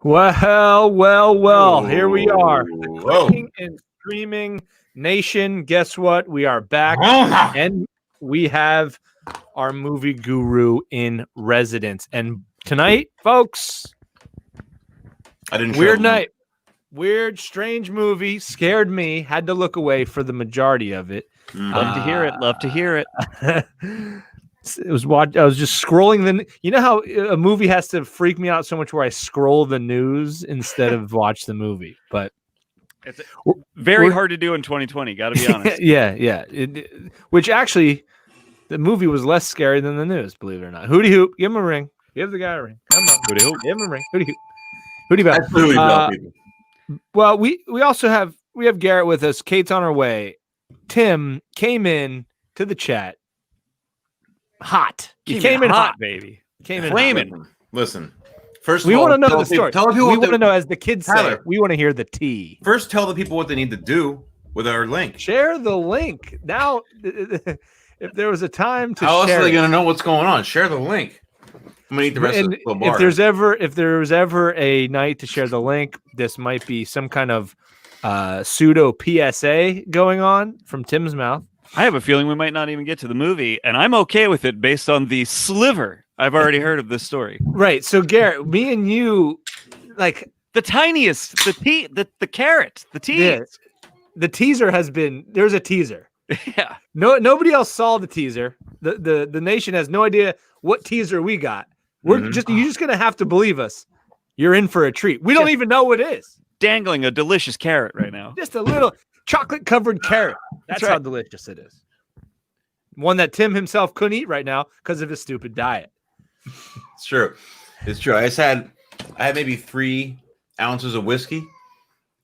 Well, here we are. Clicking and streaming nation. Guess what? We are back and we have our movie guru in residence. And tonight, folks, weird night. Weird, strange movie. Scared me. Had to look away for the majority of it. Love to hear it. Love to hear it. I was just scrolling you know how a movie has to freak me out so much where I scroll the news instead of watch the movie, but it's very hard to do in 2020. Got to be honest. yeah. Which actually, the movie was less scary than the news, believe it or not. Hootie hoop, give him a ring. Give the guy a ring. Come on, hootie hoop, give him a ring. Hootie hoop, hootie bell. Well, we also have Garrett with us. Kate's on her way. Tim came in to the chat. Hot. He came in hot, baby. Came in flaming. Listen, first we want to know the story. Tell people we want to know, as the kids say, we want to hear the tea. First, tell the people what they need to do with our link. Share the link. Now, if there was a time to how else share are they going to know what's going on? Share the link. I'm going to eat the rest of the bar. If there's ever a night to share the link, this might be some kind of pseudo PSA going on from Tim's mouth. I have a feeling we might not even get to the movie, and I'm okay with it based on the sliver I've already heard of this story. Right. So, Garrett, me and you, like the tiniest, the carrot, the tease. Yeah, the teaser has been. There's a teaser. Yeah. Nobody else saw the teaser. The nation has no idea what teaser we got. You're just gonna have to believe us. You're in for a treat. We don't even know what it is. Dangling a delicious carrot right now. Just a little chocolate covered carrot. That's right. How delicious it is. One that Tim himself couldn't eat right now because of his stupid diet. It's true. It's true. I had maybe 3 ounces of whiskey,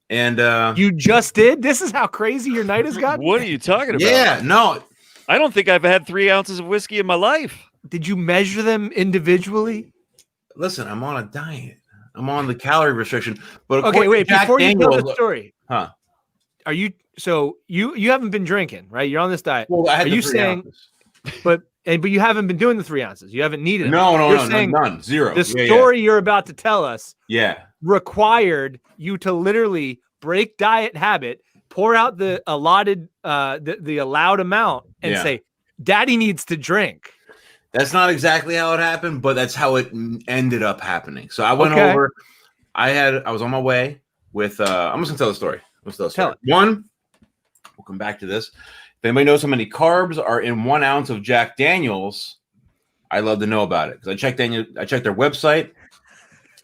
and you just did. This is how crazy your night has gotten. What are you talking about? Yeah, no, I don't think I've had 3 ounces of whiskey in my life. Did you measure them individually? Listen, I'm on a diet. I'm on the calorie restriction. But okay, wait. Before you tell the story, huh? Are you so you haven't been drinking, right? You're on this diet. Well, I had are you saying, ounces. but you haven't been doing the 3 ounces. You haven't needed it. No, none, zero. The story you're about to tell us, required you to literally break diet habit, pour out the allotted, the allowed amount, and say, "Daddy needs to drink." That's not exactly how it happened, but that's how it ended up happening. So I went over. I was on my way with. I'm just gonna tell the story. Let's tell the story. One, we'll come back to this. If anybody knows how many carbs are in 1 ounce of Jack Daniels, I'd love to know about it because I checked their website.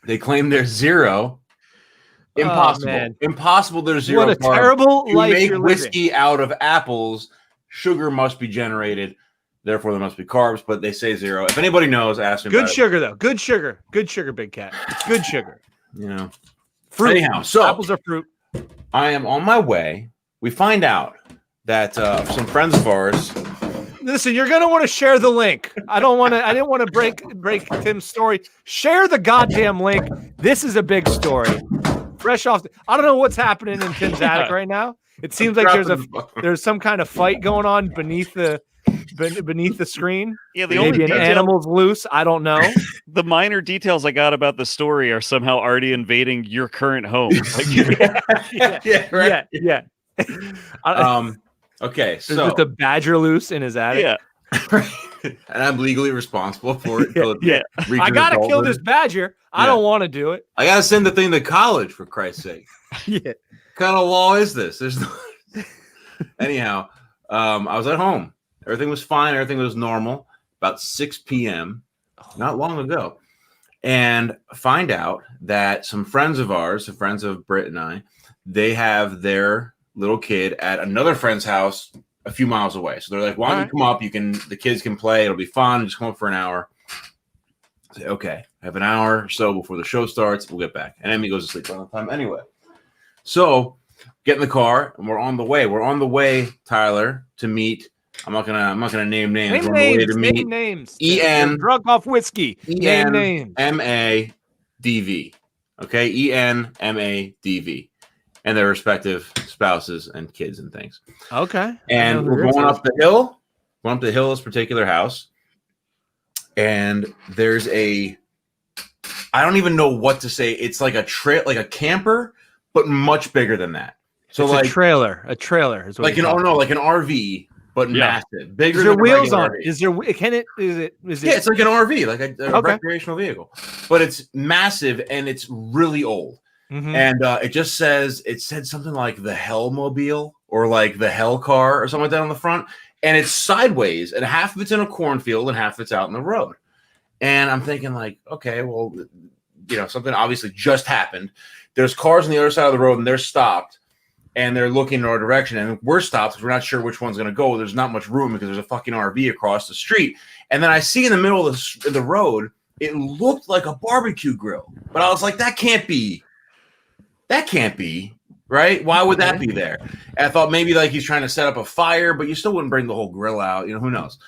They claim there's 0. Impossible. Impossible. There's 0. What a terrible life make you're whiskey living. out of apples. Sugar must be generated. Therefore, there must be carbs, but they say 0. If anybody knows, ask me. Good sugar, though. Good sugar, big cat. It's good sugar. You know, fruit. Anyhow, so apples are fruit. I am on my way. We find out that some friends of ours. Listen, you're gonna want to share the link. I didn't want to break Tim's story. Share the goddamn link. This is a big story. Fresh off. I don't know what's happening in Tim's attic right now. It seems like there's some kind of fight going on beneath the screen. Yeah, maybe an animal's loose. I don't know. The minor details I got about the story are somehow already invading your current home. Yeah. Okay, so there's just a badger loose in his attic. Yeah, and I'm legally responsible for it. Yeah. I gotta kill this badger. I don't want to do it. I gotta send the thing to college for Christ's sake. Yeah. What kind of law is this? There's no. Anyhow, I was at home. Everything was fine. Everything was normal. About 6 p.m. Not long ago, and find out that some friends of ours, some friends of Britt and I, they have their little kid at another friend's house a few miles away. So they're like, "Why don't you come up? The kids can play. It'll be fun. Just come up for an hour." I say, "Okay, I have an hour or so before the show starts. We'll get back." And Emmy goes to sleep on time anyway. So get in the car and we're on the way. We're on the way, Tyler, to meet. I'm not gonna name names. Name names. E-N drunk off whiskey. Name names. M-A-D-V. Okay, E-N-M-A-D-V. and their respective spouses and kids and things. Okay. And we're going up the hill. Going up the hill of this particular house. And there's I don't even know what to say. It's like a camper, but much bigger than that. So it's like a trailer is what like an RV, but massive, bigger. Is there than wheels on RV. it? Is it? Yeah, it's like an RV, like a recreational vehicle, but it's massive and it's really old. Mm-hmm. And it said something like the Hellmobile or like the Hell Car or something like that on the front. And it's sideways, and half of it's in a cornfield and half of it's out in the road. And I'm thinking like, okay, well, something obviously just happened. There's cars on the other side of the road and they're stopped and they're looking in our direction, and we're stopped because we're not sure which one's going to go. There's not much room because there's a fucking RV across the street. And then I see in the middle of the road, it looked like a barbecue grill, but I was like, that can't be, right? Why would that be there? And I thought maybe like he's trying to set up a fire, but you still wouldn't bring the whole grill out, who knows?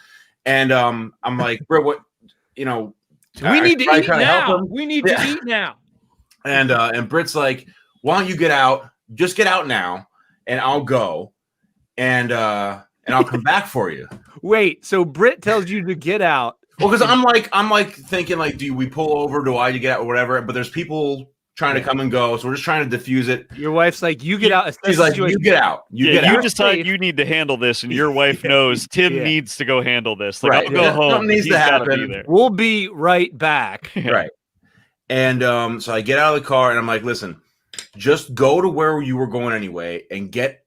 And I'm like, Britt, what, we need to eat now. We need to eat now. And Britt's like, why don't you get out? Just get out now, and I'll go, and I'll come back for you. Wait, so Britt tells you to get out? Well, because I'm like thinking like, do we pull over? Do I get out or whatever? But there's people trying to come and go, so we're just trying to diffuse it. Your wife's like, you get out. She's like, you get out. You decide you need to handle this, and your wife knows Tim needs to go handle this. Like, right. I'll go home. Something needs to happen. Be we'll be right back. Right. And so I get out of the car, and I'm like, listen, just go to where you were going anyway, and get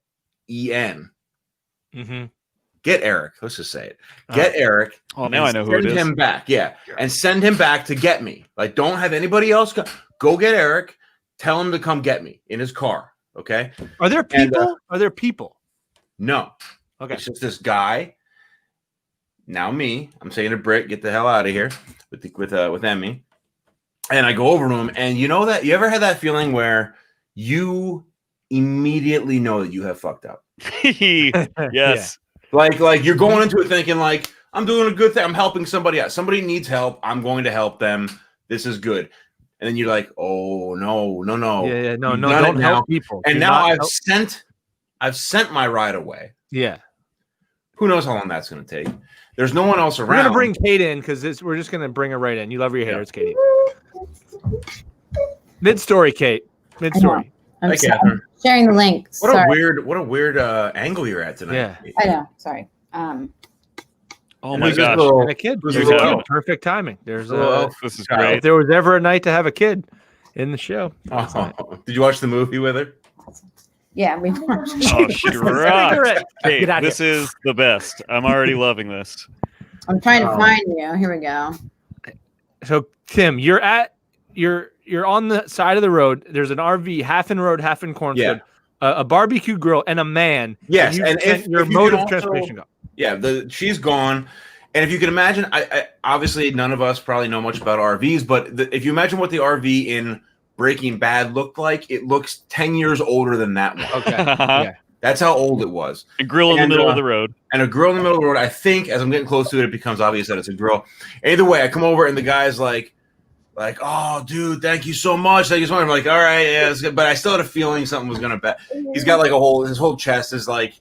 En. Mm-hmm. Get Eric. Let's just say it. Get Eric. Oh, now I know who it is. Send him back. Yeah. And send him back to get me. Like, don't have anybody else go get Eric. Tell him to come get me in his car. Okay. Are there people? Are there people? No. Okay. It's just this guy. Now me. I'm saying to Britt, get the hell out of here with Emmy. And I go over to him, and you ever had that feeling where you immediately know that you have fucked up? Yes. Yeah. Like you're going into it thinking like, I'm doing a good thing. I'm helping somebody out. Somebody needs help. I'm going to help them. This is good. And then you're like, oh no. Yeah, no, don't help people. And now I've sent my ride away. Yeah. Who knows how long that's going to take? There's no one else around. We're going to bring Kate in because we're just going to bring her right in. You love your hair. It's Katie. Mid-story, Kate. Mid-story. I'm sharing the link. What a weird angle you're at tonight. Yeah. I know. Sorry. Oh my gosh. And a kid. Perfect timing. This is great. If there was ever a night to have a kid in the show. Did you watch the movie with her? Yeah, we Oh, she rocked. Hey, this is the best. I'm already loving this. I'm trying to find you. Here we go. So Tim, you're on the side of the road. There's an RV, half in road, half in cornfield, a barbecue grill, and a man. Yes, and if your mode of transportation go. Yeah, she's gone. And if you can imagine, I obviously none of us probably know much about RVs, but if you imagine what the RV in Breaking Bad looked like, it looks 10 years older than that one. Okay. Yeah. That's how old it was. A grill in the middle of the road. And a grill in the middle of the road. I think as I'm getting close to it, it becomes obvious that it's a grill. Either way, I come over and the guy's like, oh, dude, thank you so much. Thank you so much. I'm like, all right, yeah, it's good. But I still had a feeling something was going to He's got like his whole chest is like.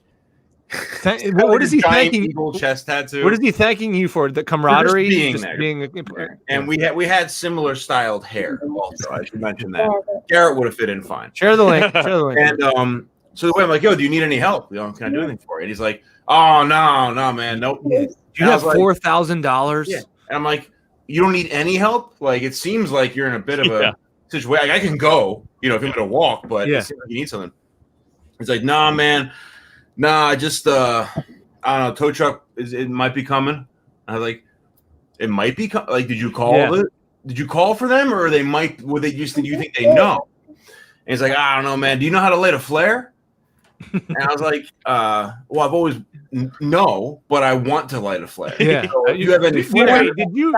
What is he thanking? Eagle chest tattoo. What is he thanking you for? The camaraderie, just being there. And we had similar styled hair. Also, I should mention that. Garrett would have fit in fine. Share the link. And so the way I'm like, yo, do you need any help? Can I do anything for you? And he's like, oh no, man, nope. Do you have $4,000? Yeah. And I'm like, you don't need any help? Like it seems like you're in a bit of a situation. I can go, if you're gonna walk, but it seems like you need something. He's like, nah, man. Nah, I just I don't know. Tow truck it might be coming. I was like, it might be like. Did you call it? Did you call for them, or do you think they know? And he's like, I don't know, man. Do you know how to light a flare? And I was like, well, I've always no, but I want to light a flare. Yeah. So you have any flare? Did you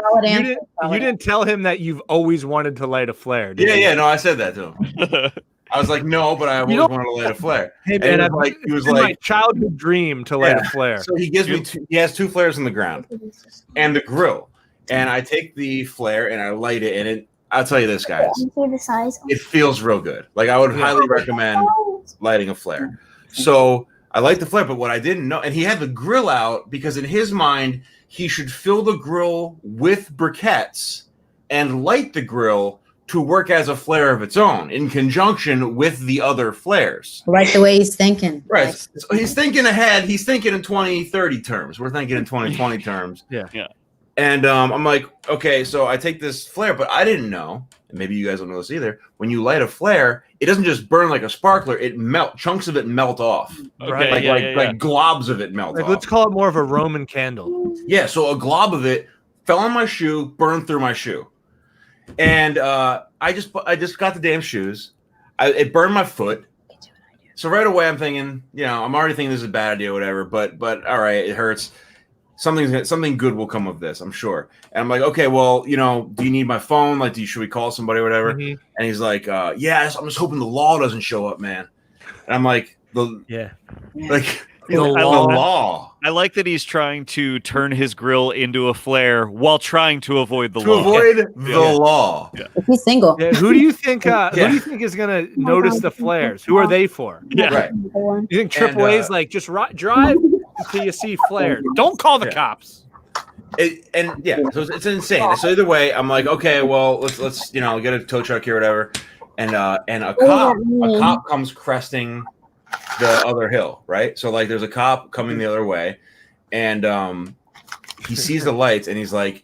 didn't tell him that you've always wanted to light a flare? Yeah. No, I said that to him. I was like, no, but I always wanted to light a flare. Hey, man, he was like, my childhood dream to light a flare. So he gives me he has 2 flares in the ground and the grill. And I take the flare and I light it. And I'll tell you this, guys. See the size? It feels real good. Like I would highly recommend lighting a flare. So I light the flare, but what I didn't know, and he had the grill out because in his mind, he should fill the grill with briquettes and light the grill to work as a flare of its own in conjunction with the other flares. Right the way he's thinking. Right. So he's thinking ahead. He's thinking in 2030 terms. We're thinking in 2020 terms. Yeah. And I'm like, okay, so I take this flare, but I didn't know, and maybe you guys don't know this either. When you light a flare, it doesn't just burn like a sparkler; it chunks of it melt off, Okay, like globs of it melt off. Let's call it more of a Roman candle. Yeah, so a glob of it fell on my shoe, burned through my shoe, and I just got the damn shoes. It burned my foot. So right away, I'm thinking, I'm already thinking this is a bad idea, whatever. But all right, it hurts. Something good will come of this, I'm sure. And I'm like, okay, well, do you need my phone? Like, should we call somebody or whatever? Mm-hmm. And he's like, yeah, I'm just hoping the law doesn't show up, man. And I'm like, the law. I like that he's trying to turn his grill into a flare while trying to avoid the law. To avoid the law. Yeah. If he's single. Yeah, who do you think? Who do you think is gonna notice the flares? Who are they for? Yeah. Right. You think AAA's like just drive until you see flares? Don't call the cops. So it's insane. So either way, I'm like, okay, well, let's get a tow truck here, or whatever. And a cop comes cresting the other hill, right? So like there's a cop coming the other way, and he sees the lights and he's like,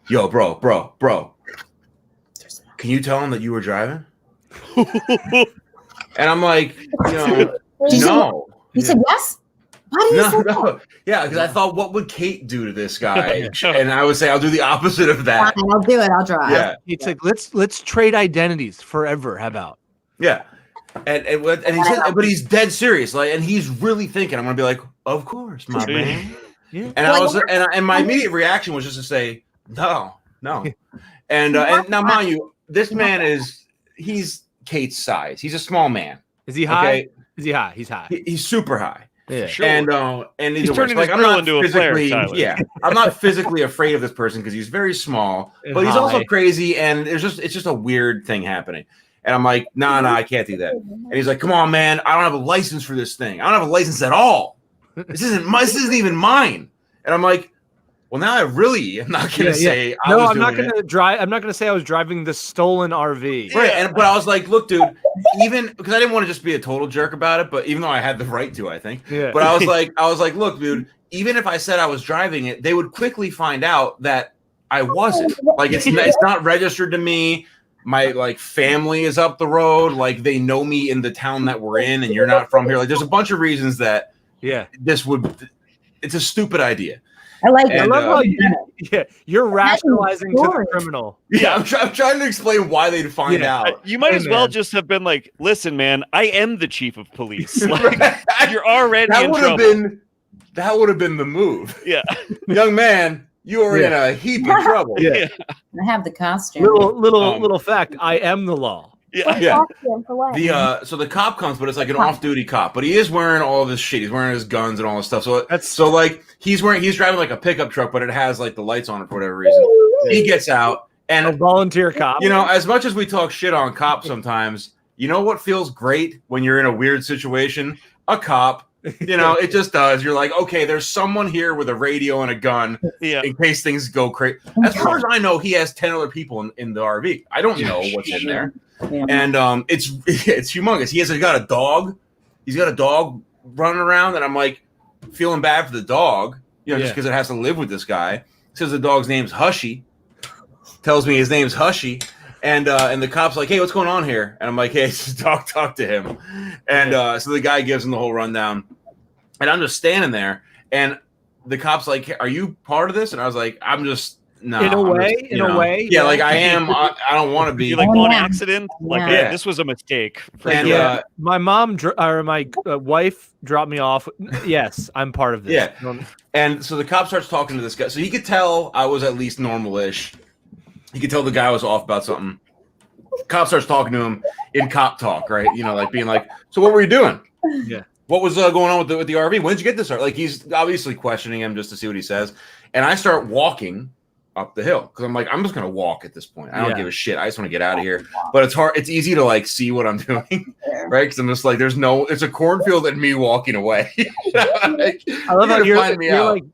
yo, bro, can you tell him that you were driving? And I'm like, no. You said yes? Why do you say that? Yeah, because I thought, what would Kate do to this guy? And I would say, I'll do the opposite of that. Fine, I'll do it. I'll drive. Yeah. It's like let's trade identities forever. How about? Yeah. And he said, but he's dead serious, like, and he's really thinking. I'm gonna be like, of course, my man. Yeah. And my immediate reaction was just to say, no. And now, mind you, this man he's Kate's size. He's a small man. Is he high? Okay? Is he high? He's high. He's super high. Yeah. Sure. And he's turning his grill into a flare, Tyler. Yeah, I'm not physically afraid of this person because he's very small, but he's also crazy, and it's just a weird thing happening. And I'm like, nah, I can't do that. And he's like, come on, man, I don't have a license for this thing. I don't have a license at all. This isn't even mine. And I'm like, well, now I really am not gonna say. I'm not gonna drive. I'm not gonna say I was driving the stolen RV. Right, but I was like, look, dude, even because I didn't want to just be a total jerk about it, but even though I had the right to, I think. Yeah. But I was like, look, dude, even if I said I was driving it, they would quickly find out that I wasn't. Like, it's not registered to me. My family is up the road. Like, they know me in the town that we're in, and you're not from here. Like, there's a bunch of reasons that it's a stupid idea. I like it. I love how you're rationalizing to the criminal. Yeah, I'm trying to explain why they'd find out. You might as well just have been like, listen, man, I am the chief of police. Like, you're already in trouble. That would have been the move. Yeah. Young man, you are in a heap of trouble. Yeah. I have the costume. Little fact, I am the law. Yeah. So the cop comes, but it's like an off-duty cop. But he is wearing all of his shit. He's wearing his guns and all this stuff. So he's driving like a pickup truck, but it has like the lights on it for whatever reason. He gets out and a volunteer cop. As much as we talk shit on cops sometimes, you know what feels great when you're in a weird situation? A cop. It just does. You're like, okay, there's someone here with a radio and a gun in case things go crazy. As far as I know, he has 10 other people in the RV. I don't know what's in there. Yeah. And it's humongous. He's got a dog. He's got a dog running around, and I'm like feeling bad for the dog, just because it has to live with this guy. Says the dog's name's Hushy. Tells me his name's Hushy. And the cop's like, hey, what's going on here? And I'm like, hey, it's his dog, talk to him. And so the guy gives him the whole rundown. And I'm just standing there, and the cop's like, are you part of this? And I was like, I'm just, no. In a way. Yeah, like I am. I don't want to be. You're like on accident? Like, this was a mistake. And my mom or my wife dropped me off. Yes, I'm part of this. Yeah. And so the cop starts talking to this guy. So he could tell I was at least normal-ish. He could tell the guy was off about something. Cop starts talking to him in cop talk, right? Like being like, so what were you doing? Yeah. What was going on with the RV? When did you get this? Like, he's obviously questioning him just to see what he says. And I start walking up the hill because I'm like, I'm just gonna walk at this point. I don't give a shit. I just want to get out of here. But it's hard. It's easy to like see what I'm doing, right? Because I'm just like, it's a cornfield and me walking away. Like, I love how you're like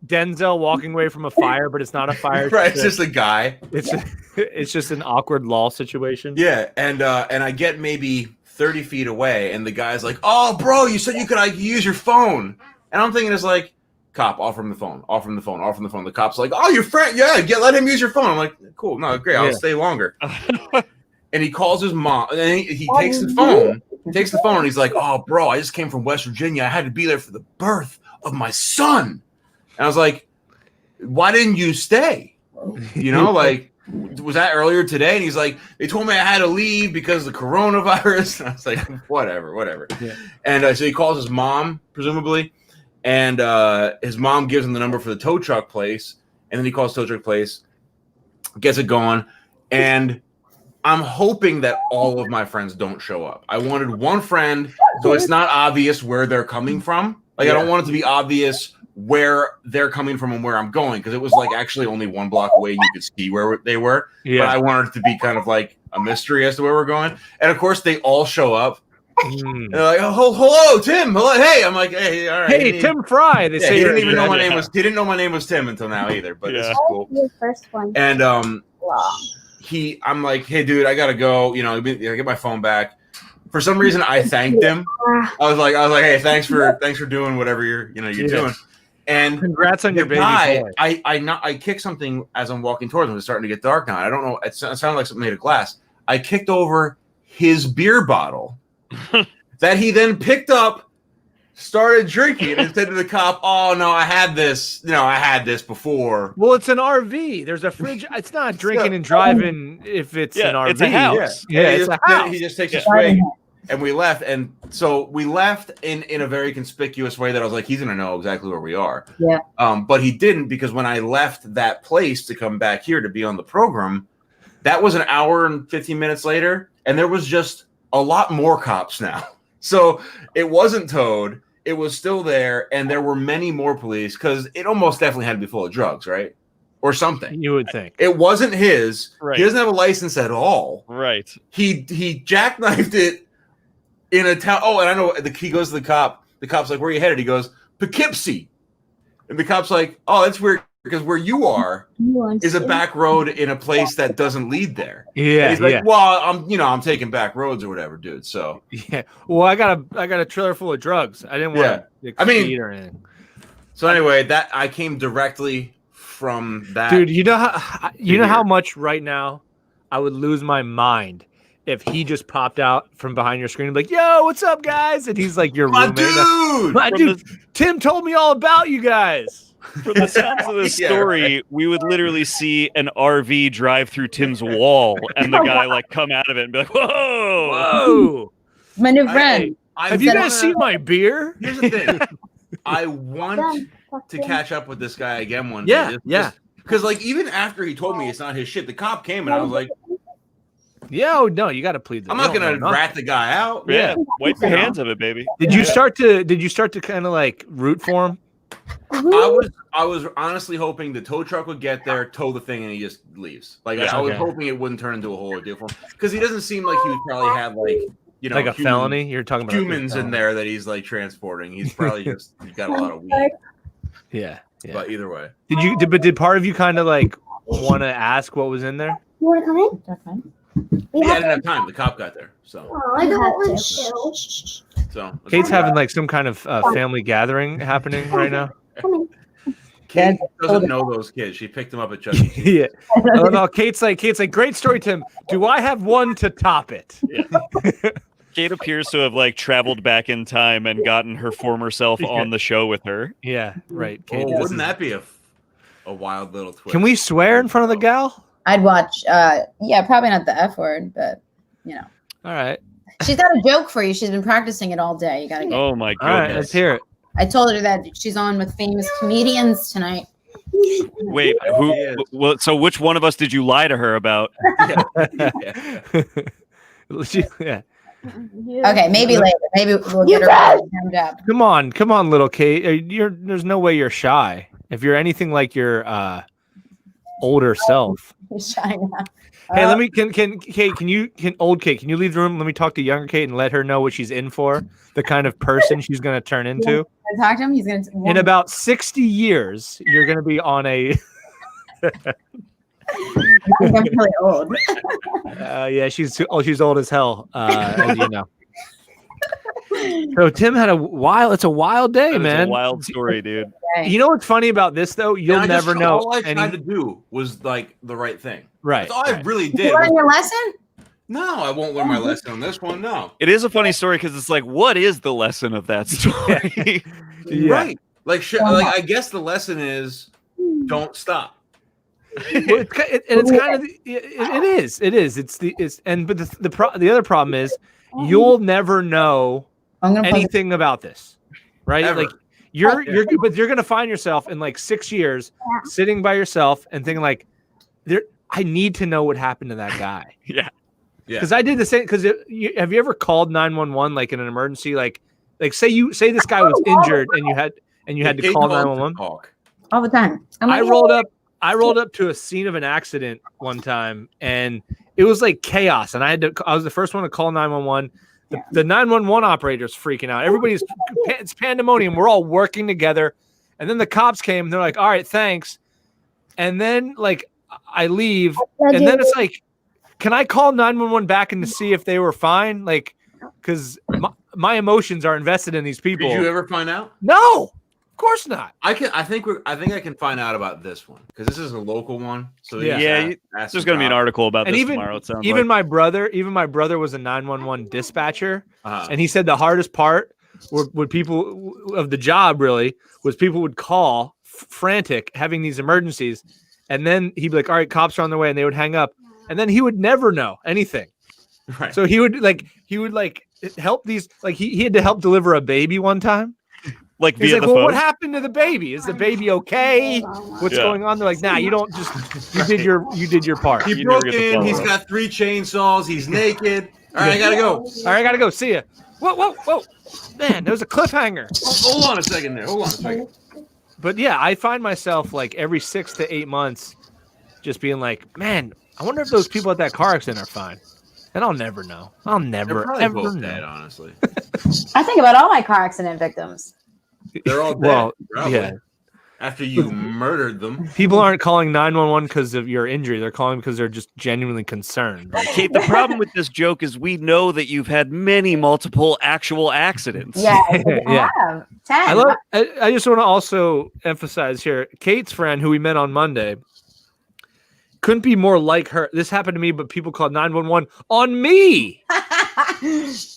Denzel walking away from a fire, but it's not a fire. Right? It's just a guy. It's just an awkward law situation. Yeah, and I get maybe 30 feet away, and the guy's like, "Oh, bro, you said you could use your phone," and I'm thinking it's like. Cop, offer him the phone. The cop's like, "Oh, your friend, let him use your phone." I'm like, "Cool, no, great, I'll stay longer." And he calls his mom, and then he takes the phone. And he's like, "Oh, bro, I just came from West Virginia. I had to be there for the birth of my son." And I was like, "Why didn't you stay? You know, like, was that earlier today?" And he's like, "They told me I had to leave because of the coronavirus." And I was like, "Whatever." Yeah. And so he calls his mom, presumably. And his mom gives him the number for the tow truck place, and then he calls tow truck place, gets it going, and I'm hoping that all of my friends don't show up. I wanted one friend, so it's not obvious where they're coming from. Like I don't want it to be obvious where they're coming from and where I'm going, because it was like actually only 1 block away. You could see where they were, but I wanted it to be kind of like a mystery as to where we're going. And of course, they all show up. They're like, "Oh, hello, Tim. Hello, hey." I'm like, "Hey, all right." Hey, Tim Fry. They say he didn't even know my name was. He didn't know my name was Tim until now either. But this is cool. Your first one. And I'm like, "Hey, dude, I gotta go. You know, get my phone back." For some reason, I thanked him. I was like, "Hey, thanks for doing whatever you're doing." And congrats on your baby boy. I kicked something as I'm walking towards him. It's starting to get dark now. I don't know. It sounded like something made of glass. I kicked over his beer bottle. That he then picked up, started drinking, and said to the cop, "Oh no, I had this. I had this before." Well, it's an RV. There's a fridge. It's not drinking and driving if it's an RV. It's a house. It's a house. He just takes a swig, and we left. And so we left in a very conspicuous way that I was like, he's gonna know exactly where we are. Yeah. But he didn't, because when I left that place to come back here to be on the program, that was an hour and 15 minutes later, and there was just a lot more cops now. So it wasn't towed. It was still there. And there were many more police, because it almost definitely had to be full of drugs, right? Or something. You would think. It wasn't his. Right. He doesn't have a license at all. Right. He jackknifed it in a town. Oh, and I know he goes to the cop. The cop's like, "Where are you headed?" He goes, "Poughkeepsie." And the cop's like, "Oh, that's weird, because where you are is a back road in a place that doesn't lead there." Yeah. And he's like, "Well, I'm taking back roads or whatever, dude." So well, I got a trailer full of drugs. I didn't want to speed or anything. So anyway, that I came directly from that. Dude, you know how much right now I would lose my mind if he just popped out from behind your screen and be like, "Yo, what's up, guys?" And he's like your roommate. My dude, Tim told me all about you guys. From the sounds of this story, we would literally see an RV drive through Tim's wall, and the guy like come out of it and be like, "Whoa, my new friend." Have you guys seen my beer? Here's the thing. I want to catch up with this guy again one day. Yeah. Because like even after he told me it's not his shit, the cop came and I was like, "Yeah, no, you got to plead. I'm not gonna rat the guy out." Yeah, wipe your hands of it, baby. Did you start to kind of like root for him? I was honestly hoping the tow truck would get there, tow the thing, and he just leaves. Like I was hoping it wouldn't turn into a whole ordeal for him, because he doesn't seem like he would probably have like a felony. You're talking about humans in there that he's like transporting. He's probably he's got a lot of weed. Yeah. But either way, did part of you kind of like want to ask what was in there? You want to come in? He didn't have time. The cop got there, so. Oh, I don't want to. So Kate's having like some kind of family gathering happening right now. Kate doesn't know those kids. She picked them up at Chuck E. Cheese. Yeah. No, Kate's like, "Great story, Tim. Do I have one to top it?" Yeah. Kate appears to have like traveled back in time and gotten her former self on the show with her. Yeah, right. Kate, wouldn't that be a wild little twist? Can we swear in front of the gal? I'd watch. Yeah, probably not the F word, but All right. she's got a joke for you. She's been practicing it all day. You gotta get. Oh my All right, goodness! let's hear it. I told her that she's on with famous comedians tonight. Wait, who? So which one of us did you lie to her about? Yeah. Okay, maybe later. Maybe we'll get her hemmed up. Come on, little Kate. There's no way you're shy. If you're anything like your older self. China. Hey, let me can Kate, can you leave the room? Let me talk to younger Kate and let her know what she's in for, the kind of person she's gonna turn into. I talk to him. He's gonna. In about 60 years, you're gonna be on a I'm really old. yeah, she's old as hell, as you know. So Tim had a wild day, That is man. a wild story, dude. You know what's funny about this though? You'll never know. All I tried to do was like the right thing. Right. That's all I really Did did. you learn your lesson? No, I won't learn my lesson on this one. No. It is a funny story because it's like, what is the lesson of that story? Yeah. Right. Like, I guess the lesson is don't stop. Well, it's kind of it is. But the other problem is you'll never know I'm gonna anything about this, right? Ever. Like you're gonna find yourself in like 6 years sitting by yourself and thinking like, I need to know what happened to that guy. Yeah. Because I did the same. Because have you ever called 911 like in an emergency? Like say this guy was injured and you had to call 911 all the time. I rolled up to a scene of an accident one time and it was like chaos. And I was the first one to call 911. The 911 operator's freaking out. It's pandemonium. We're all working together. And then the cops came and they're like, all right, thanks. And then like I leave and then it's like, can I call 911 back and to see if they were fine? Like, because my emotions are invested in these people. Did you ever find out? No. Of course not. I think I can find out about this one because this is a local one. So Yeah. There's going to be an article about this tomorrow. It sounds even like. my brother was a 911 dispatcher, and he said the hardest part would people of the job really was people would call frantic having these emergencies, and then he'd be like, "All right, cops are on their way," and they would hang up, and then he would never know anything. Right. So he would help these he had to help deliver a baby one time. Like He's via like, the well, phone. what happened to the baby? Is the baby okay? What's going on? They're like, nah, you don't you did your part. He broke in. He's got 3 chainsaws. He's naked. All right, I gotta go. All right, I gotta go. See ya. Whoa. Man, there was a cliffhanger. Hold on a second there. Hold on a second. But yeah, I find myself like every 6 to 8 months just being like, man, I wonder if those people at that car accident are fine. And I'll never know. I'll never, ever both know. dead, honestly. I think about all my car accident victims. They're all dead. Well, probably, yeah. After you murdered them. People aren't calling 911 because of your injury. They're calling because they're just genuinely concerned. Like, Kate, the problem with this joke is we know that you've had many multiple actual accidents. Yeah, Yeah. I have 10. I just want to also emphasize here, Kate's friend, who we met on Monday, couldn't be more like her. This happened to me, but people called 911 on me.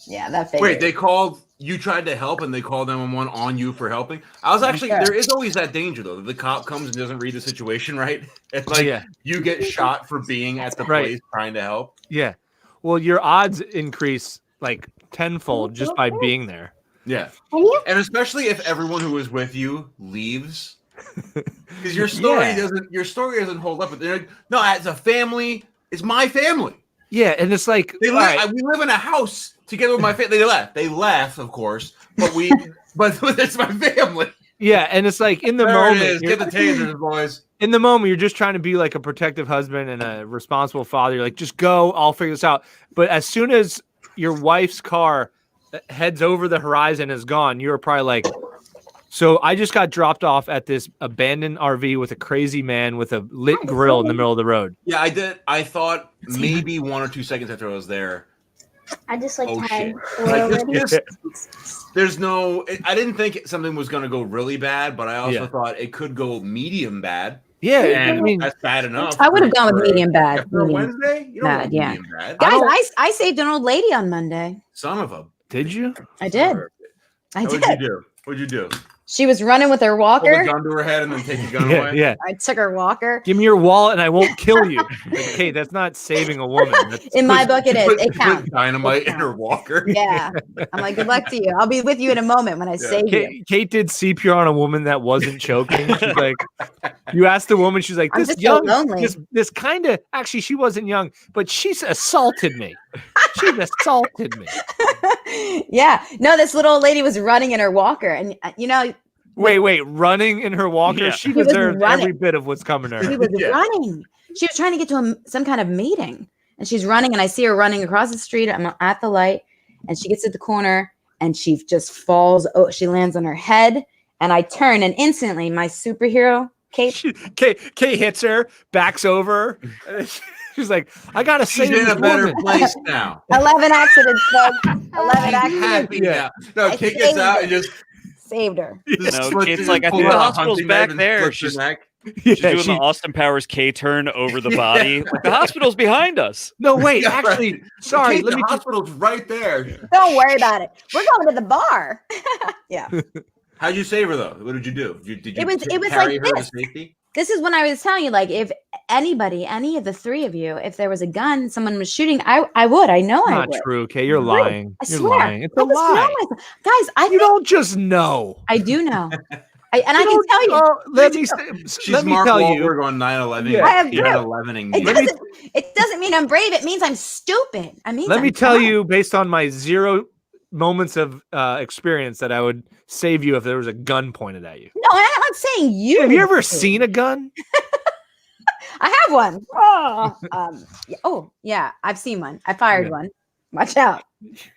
Yeah, that figures. Wait, you tried to help and they called 911 on you for helping? I was actually, there is always that danger though. That the cop comes and doesn't read the situation right. It's like you get shot for being at the place trying to help. Yeah. Well, your odds increase like tenfold just by being there. Yeah. And especially if everyone who was with you leaves. Because your story doesn't hold up. But they're like, no, as a family, it's my family. Yeah, and it's like we live in a house together with my family. They left, of course, but it's my family. Yeah, and it's like in the moment, get the tasers, boys. In the moment, you're just trying to be like a protective husband and a responsible father. You're like, just go, I'll figure this out. But as soon as your wife's car heads over the horizon is gone, you're probably like, so I just got dropped off at this abandoned RV with a crazy man with a lit grill in the middle of the road. Yeah, I did. I thought maybe 1 or 2 seconds after I was there. I just like shit. had There's no. I didn't think something was going to go really bad, but I also thought it could go medium bad. Yeah, and I mean that's bad enough. I would have gone with medium bad. For Medium Wednesday, you don't bad, want yeah. medium bad. Guys, I saved an old lady on Monday. Son of a. Did you? I did. I did. What'd you do? She was running with her Hold walker. a gun to her head and then take the gun away. Yeah. I took her walker. Give me your wallet and I won't kill you. Okay, that's not saving a woman. In my book, it is. It counts. Dynamite in her walker. Yeah. I'm like, good luck to you. I'll be with you in a moment when I save you. Kate did CPR on a woman that wasn't choking. She's like, you asked the woman, she's like, I'm this just young, so lonely. this kind of, actually, she wasn't young, but she's assaulted me. She's assaulted me. Yeah. No, this little old lady was running in her walker. And, you know, Wait, running in her walker? Yeah. She was deserves running. every bit of what's coming to She her. was Yeah. running. She was trying to get to some kind of meeting, and she's running. And I see her running across the street. I'm at the light, and she gets to the corner, and she just falls. Oh, she lands on her head, and I turn, and instantly my superhero cape. Kate hits her, backs over. She's like, I gotta She's save in this a better woman. place now. 11 accidents, folks. 11 She's accidents. happy Yeah. now. No, I Kate gets saved out her. and just Saved her. No, slits Kate's it like, I and think pulls the out a hospital's hunting back knife and there. slits She's her neck. Yeah, doing she- the Austin Powers K-turn over the body. Like, the hospital's behind us. no, wait, Yeah, right. actually, sorry. Kate, Let me the just hospital's right there. Don't worry about it. We're going to the bar. Yeah. How'd you save her though? What did you do? Did you It was carry like her this. to safety? This is when I was telling you, like, if anybody, any of the three of you, if there was a gun, someone was shooting, I would. I know I not would. true, Kate. You're lying. I You're swear. lying. It's I a just know lie. myself. Guys, I You think don't just know. I do know. And I can tell you, Oh, let me She's let me Mark tell Wahlberg you. on 9/11. Yeah. I have proof. 9/11ing it me. doesn't mean I'm brave. It means I'm stupid. I mean, Let me tell you, based on my 0 moments of experience, that I would save you if there was a gun pointed at you. No, I'm not saying you. Have you ever would. seen a gun? I have one. Oh, yeah, I've seen one. I fired Yeah. one. Watch out.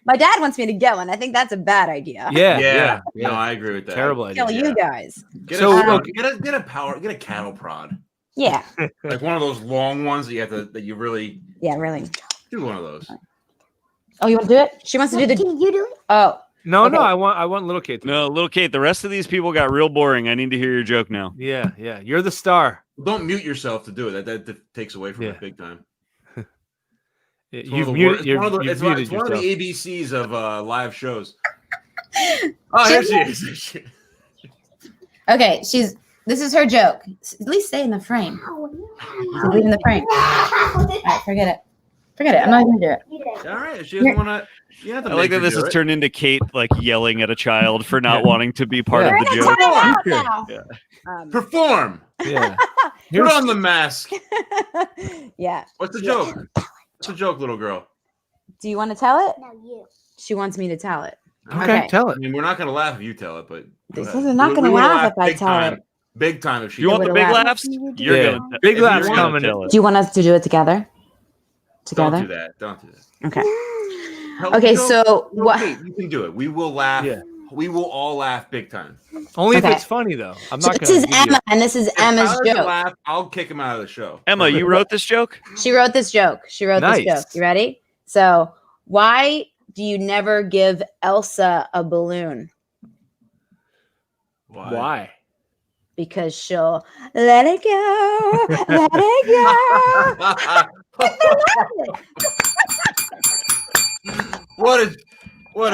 My dad wants me to get one. I think that's a bad idea. Yeah. No, I agree with that. Terrible idea. Kill you guys. Get So, a, look- get a cattle prod, Yeah. like one of those long ones that you have to that you really Yeah, really. do one of those. Oh, you want to do it? She wants to do the. Can you do it? Oh, No, Okay. I want little Kate. to- No, little Kate, the rest of these people got real boring. I need to hear your joke now. Yeah. You're the star. Don't mute yourself to do it. That takes away from Yeah. it big time. It's You've one of the muted. wor- You've it's one of the- you've it's one- muted it's one of yourself. the ABCs of live shows. Oh, there she is. There she is. okay. This is her joke. At least stay in the frame. She's leaving the frame. All right, forget it. I'm not even gonna do it. All right, she doesn't want to. You have to I like make that her this do has it. turned into Kate like yelling at a child for not wanting to be part Yeah. of the We're in a joke. timeout Yeah. now. Perform. Yeah. Put on the mask. Yeah. What's the joke? What's the joke, little girl? Do you want to tell it? No, you. She wants me to tell it. Okay, tell I it. mean, we're not gonna laugh if you tell it, but This go ahead. is not We gonna wanna laugh if I big tell time. it. Big time if she. You want the Would big laugh. laughs? You're Yeah. gonna Big if laughs you're coming. tell it. Do you want us to do it together? Don't Together? do that. Don't do that. Okay. Help Okay, me go. so No, what? Kate, you can do it. We will laugh. Yeah. We will all laugh big time. Only Okay. if it's funny though. I'm So not this gonna. is give you- Emma, and this is If Emma's Tyler doesn't joke. laugh, I'll kick him out of the show. Emma, you wrote this joke? She wrote this joke. This Nice. joke. You ready? So, why do you never give Elsa a balloon? Why? Because she'll let it go, let it go. What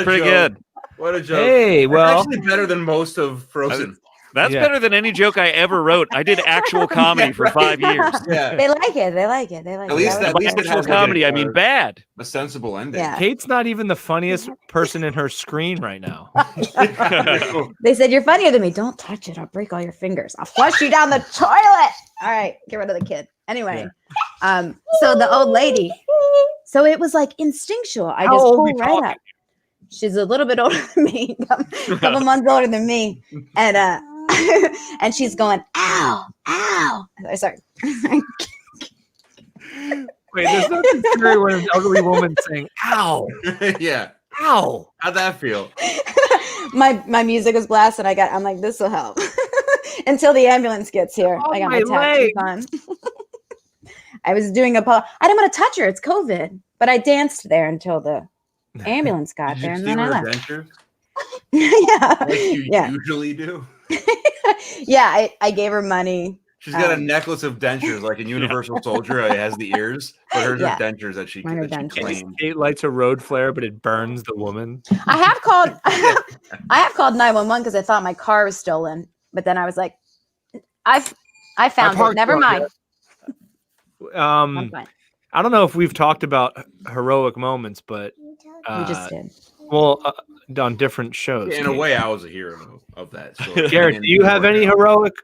a Pretty joke. good. What a joke. Hey, That's well, actually better than most of Frozen. That's Yeah. better than any joke I ever wrote. I did actual comedy for 5 years. Yeah. They like it. They like it. At least That that- was- least it Actual has like comedy, a- I mean bad. A sensible ending. Yeah. Kate's not even the funniest person in her screen right now. They said you're funnier than me. Don't touch it. I'll break all your fingers. I'll flush you down the toilet. All right, get rid of the kid. Anyway, so the old lady. So it was like instinctual. I How just old pulled we right talking? up. She's a little bit older than me, a couple months older than me, and and she's going, ow, ow. Sorry. Wait, there's nothing scary when an elderly woman saying "ow, Yeah. ow." How'd that feel? my music was blasted. I'm like, this will help until the ambulance gets here. Oh, I got my my tattoos on. I was doing I didn't want to touch her. It's COVID, but I danced there until the ambulance got Did there, you and steal then I her left. denture? Yeah, Like you yeah, usually do? yeah. I gave her money. She's got a necklace of dentures, like in Universal Soldier. It has the ears, but hers Yeah. are dentures that she, Mine are that she dentures. claimed. Kate lights a road flare, but it burns the woman. I have called. I have called 911 because I thought my car was stolen, but then I was like, I found it. parked Never up mind. I'm fine. I don't know if we've talked about heroic moments, but You just did. well, on different shows. In a Kate. way, I was a hero of that story. Garrett, do you have any heroic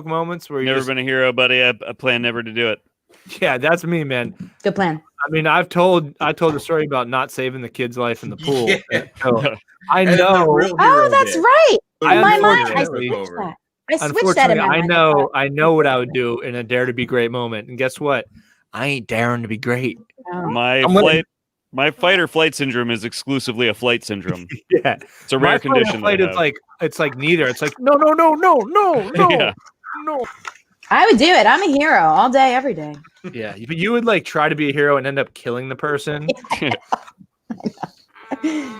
moments where you Never just, been a hero, buddy. I plan never to do it. yeah, that's me, man. Good plan. I mean, I told the story about not saving the kid's life in the pool. Yeah. So I And then the know. real Oh, hero that's did. right. I my mind, I unfortunately- switched that. I switched that in Unfortunately, my mind. I know what I would do in a dare to be great moment, and guess what? I ain't daring to be great. Oh. My fight or flight syndrome is exclusively a flight syndrome. Yeah, It's a my rare fight or condition. flight that I is have. it's like neither. It's like no, Yeah. no. I would do it. I'm a hero all day, every day. Yeah, but you would like try to be a hero and end up killing the person.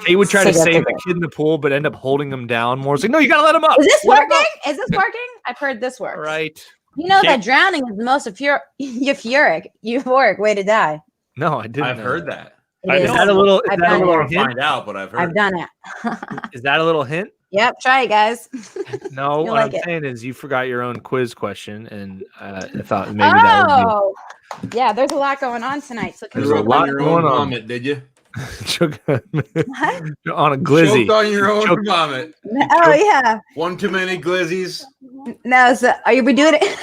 He would try to So save the difficult. kid in the pool, but end up holding him down more. It's like, no, you gotta let him up. Is this Let him working? Is this working? I've heard this up. works. Right? You know Can't- that drowning is the most euphoric way to die. No, I didn't. I've know heard that. that. I It Is know. is. that a little? Is I've that a done I don't little want to hint? find out, but I've heard. I've done it. Is that a little hint? Yep, try it, guys. No, You'll what like I'm it. saying is you forgot your own quiz question, and I thought maybe that would Oh, yeah. There's a lot going on tonight. So There's You a choked lot on your going own on. vomit, did you? be choke What? on a glizzy. Choked on your own Choked- vomit. Oh yeah. One too many glizzies. No, so are we doing it?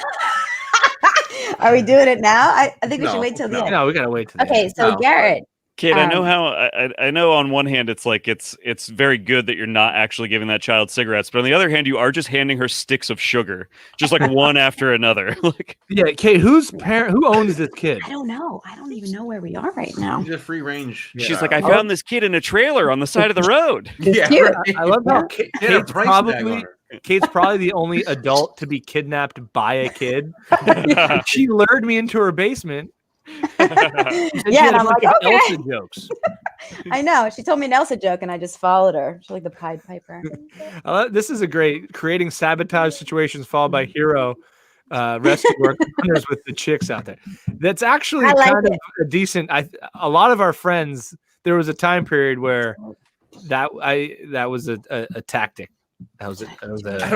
Are we doing it now? I think we should No, wait till the no. end. No, we gotta wait till the Okay, end. so No. Garrett, Kate, I know Um, how I know on one hand it's like it's very good that you're not actually giving that child cigarettes, but on the other hand, you are just handing her sticks of sugar, just like one after another. Like Yeah, Kate, who owns this kid? I don't know. I don't even know where we are right now. He's a free range. she's like, I found this kid in a trailer on the side of the road. Yeah, cute. right. I love how Get a Kate's price tag on probably her. Kate's probably the only adult to be kidnapped by a kid. She lured me into her basement. And she Yeah, had and a I'm bunch like, of okay. Elsa jokes. I know. She told me an Elsa joke, and I just followed her. She's like the Pied Piper. This is a great creating sabotage situations followed by hero rescue work runners with the chicks out there. That's actually I like kind of it. a decent. A lot of our friends. There was a time period where that was a tactic. That was I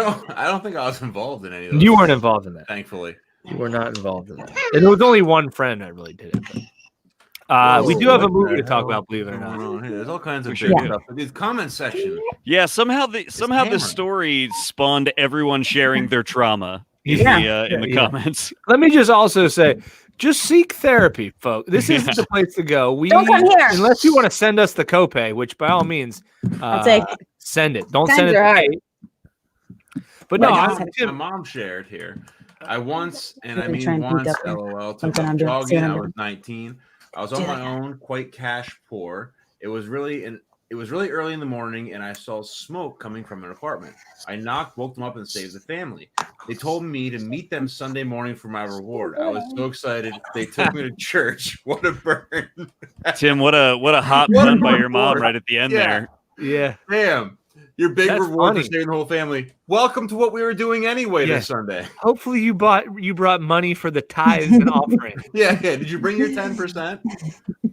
don't think I was involved in any of those. You weren't involved in that. Thankfully. You were not involved in that. And there was only one friend that really did it. But, we do have a movie to talk about, believe it or not. There's all kinds of We great should do. stuff. But the comment section. Yeah, somehow the hammered. story spawned everyone sharing their trauma in Yeah. the Yeah. comments. Let me just also say, just seek therapy, folks. This isn't the place to go. Don't come here. Unless you want to send us the copay, which by all means, I'll take it. send it. Don't Send send it your to heart. Kate. But no, Right, I'm, send My mom shared here. I once, and I Really mean try and beat once, up her. LOL, took Something up I'm doing. jogging. See what I I'm was 19. I was on Do my that. own, quite cash poor. It was really early in the morning, and I saw smoke coming from an apartment. I knocked, woke them up, and saved the family. They told me to meet them Sunday morning for my reward. I was so excited. They took me to church. What a burn! Tim, what a hot What a pun by your mom reward. right at the end Yeah. there. yeah. Damn, your big That's reward funny. for saving the whole family. Welcome to what we were doing anyway Yeah. this Sunday. Hopefully you brought money for the tithes and offering. Yeah. Did you bring your 10%?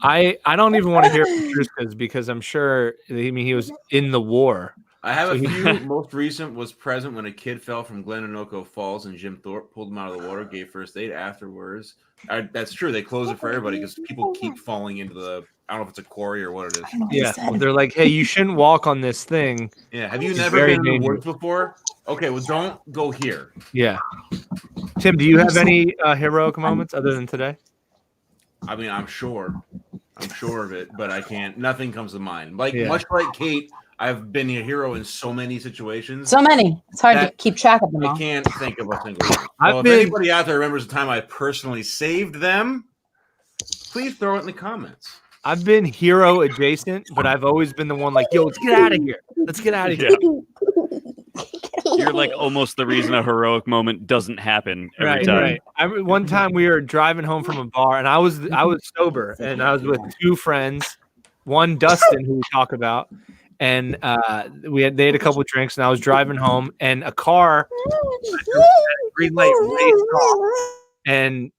I don't even want to hear from Truskis because I'm sure he was in the war. I have So a he- few. Most recent was present when a kid fell from Glenanoco Falls and Jim Thorpe pulled him out of the water, gave first aid afterwards. That's true. They close it for everybody because people keep falling into the. I don't know if it's a quarry or what it is. I don't know what he Yeah, said. they're like, hey, you shouldn't walk on this thing. Yeah. Have you It's never very been in the dangerous. woods before? Okay. Well, don't go here. Yeah. Tim, do you have any heroic moments other than today? I mean, I'm sure of it, but I can't. Nothing comes to mind. Like Yeah. much like Kate, I've been a hero in so many situations. So many. It's hard to That- keep track of them I all. can't think of a single one. I've So if been- anybody out there remembers the time I personally saved them, please throw it in the comments. I've been hero adjacent, but I've always been the one like, yo, let's get out of here. Let's get out of here. You're like almost the reason a heroic moment doesn't happen every time. One time we were driving home from a bar, and I was sober, and I was with two friends, one Dustin who we talk about, and they had a couple of drinks, and I was driving home, and a car green light raced off, and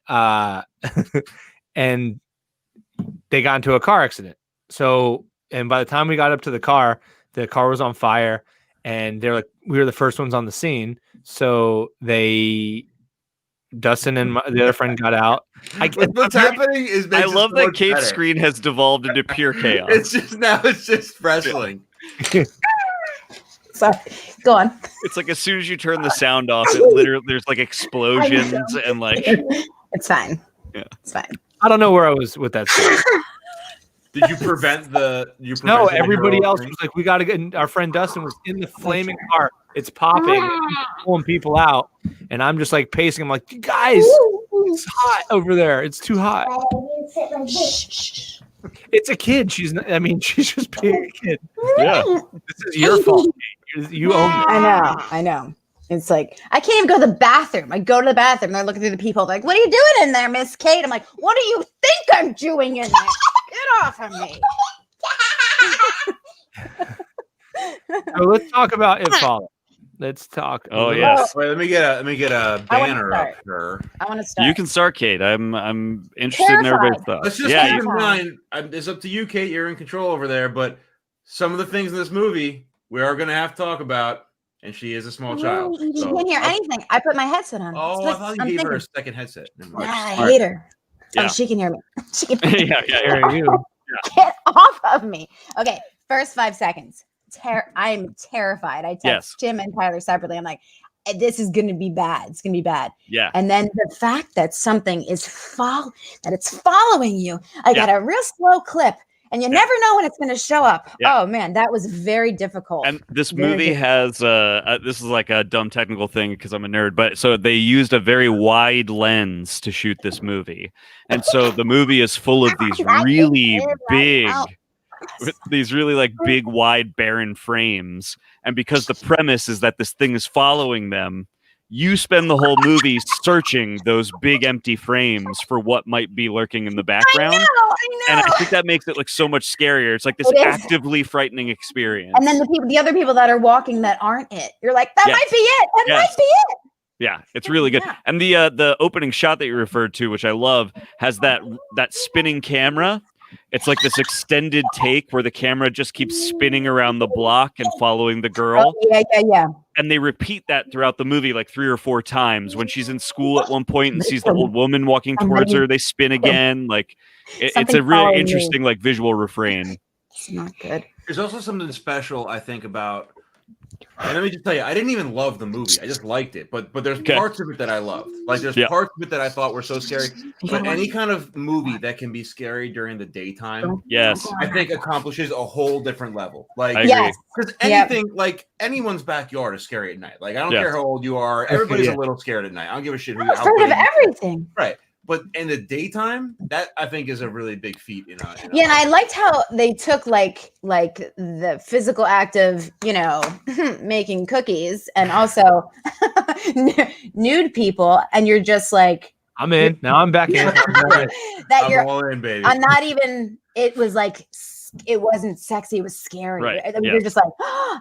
and they got into a car accident. So, and by the time we got up to the car was on fire, and they're like, we were the first ones on the scene. So Dustin and the other friend got out. What's happening is I makes it love so that much Kate's better. screen has devolved into pure chaos. It's just wrestling. Sorry. Go on. It's like as soon as you turn the sound off, it literally there's like explosions and like It's fine. Yeah. It's fine. I don't know where I was with that story. Did you prevent the? No, everybody else was like, we got to get. And our friend Dustin was in the flaming car. It's popping, and pulling people out, and I'm just like pacing. I'm like, you guys, it's hot over there. It's too hot. It's a kid. She's not, I mean, she's just being a kid. Yeah. This is your fault. You own it. I know. It's like, I can't even go to the bathroom. I go to the bathroom. They're looking through the peephole. They're like, what are you doing in there, Miss Kate? I'm like, what do you think I'm doing in there? Get off of me. So let's talk about It Follows. Let's talk. Oh, yes. Wait, let me get a banner up here. I want to start. You can start, Kate. I'm interested in everybody's thoughts. Let's just keep in mind, it's up to you, Kate. You're in control over there. But some of the things in this movie we are going to have to talk about, and she is a small child. You can't hear anything. I put my headset on. Oh, I thought you gave her a second headset. I hate her. Yeah. Oh, she can hear me. She can Hear you. Get off of me. Okay, first 5 seconds. I'm terrified. I text Jim and Tyler separately. I'm like, this is going to be bad. It's going to be bad. Yeah. And then the fact that something is it's following you. I got a real slow clip, and you never know when it's going to show up. Yeah. Oh man, that was very difficult. And this movie has this is like a dumb technical thing because I'm a nerd, but so they used a very wide lens to shoot this movie, and so the movie is full of these really big. These really like big, wide, barren frames. And because the premise is that this thing is following them, you spend the whole movie searching those big empty frames for what might be lurking in the background. I know. And I think that makes it look so much scarier. It's like this actively frightening experience. And then the other people that are walking that aren't it. You're like, that might be it. That might be it. Yeah, it's really good. Yeah. And the opening shot that you referred to, which I love, has that spinning camera. It's like this extended take where the camera just keeps spinning around the block and following the girl. Oh, yeah. And they repeat that throughout the movie like 3 or 4 times. When she's in school at one point and sees the old woman walking towards her, they spin again. Like it's a really interesting like visual refrain. It's not good. There's also something special, I think, about. And let me just tell you, I didn't even love the movie. I just liked it. But there's parts of it that I loved. Like there's parts of it that I thought were so scary. But any kind of movie that can be scary during the daytime, I think accomplishes a whole different level. Like because anything like anyone's backyard is scary at night. Like I don't care how old you are, everybody's a little scared at night. I don't give a shit who you're afraid of everything. Right. But in the daytime, that I think is a really big feat. And I liked how they took like the physical act of making cookies and also nude people, and you're just like, I'm in now. I'm back in. I'm all in, baby. I'm not even. It was like it wasn't sexy. It was scary. Right. You're just like,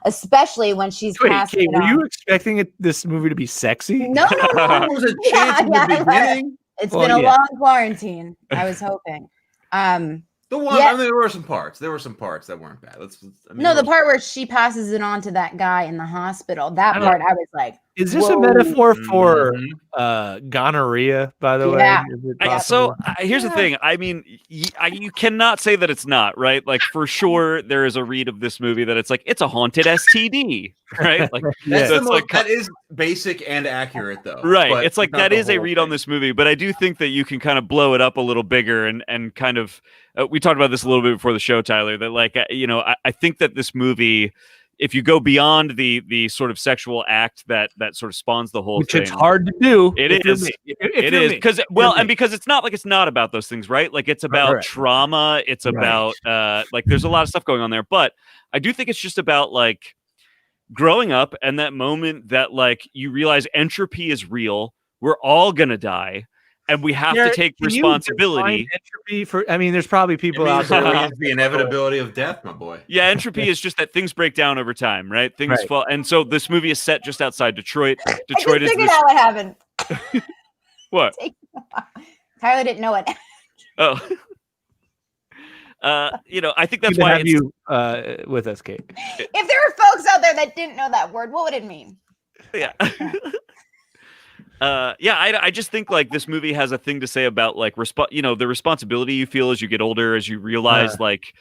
especially when she's passing. Kate, were you expecting this movie to be sexy? No. There was a chance in the beginning. It's been a long quarantine. I was hoping. The one, I mean, there were some parts. There were some parts that weren't bad. The part where she passes it on to that guy in the hospital. That part, I was like, is this a metaphor for gonorrhea? By the way, so here's the thing. I mean, you cannot say that it's not right. Like for sure, there is a read of this movie that it's like it's a haunted STD, right? Like that is basic and accurate though, right? It's like that is a read on this movie, but I do think that you can kind of blow it up a little bigger and kind of. We talked about this a little bit before the show, Tyler. That like I think that this movie. If you go beyond the sort of sexual act that sort of spawns the whole thing, it's hard to do. It is because because it's not like it's not about those things, right? Like it's about trauma. It's about like there's a lot of stuff going on there, but I do think it's just about like growing up and that moment that like you realize entropy is real. We're all gonna die. And we have to take responsibility. Entropy there's probably people out there. The inevitability of death, my boy. Yeah, entropy is just that things break down over time, right? Things fall, and so this movie is set just outside Detroit. Detroit I figured out what happened. What? Tyler didn't know it. Oh. I think that's why you with us, Kate. If there were folks out there that didn't know that word, what would it mean? Yeah. I just think like this movie has a thing to say about like the responsibility you feel as you get older, as you realize like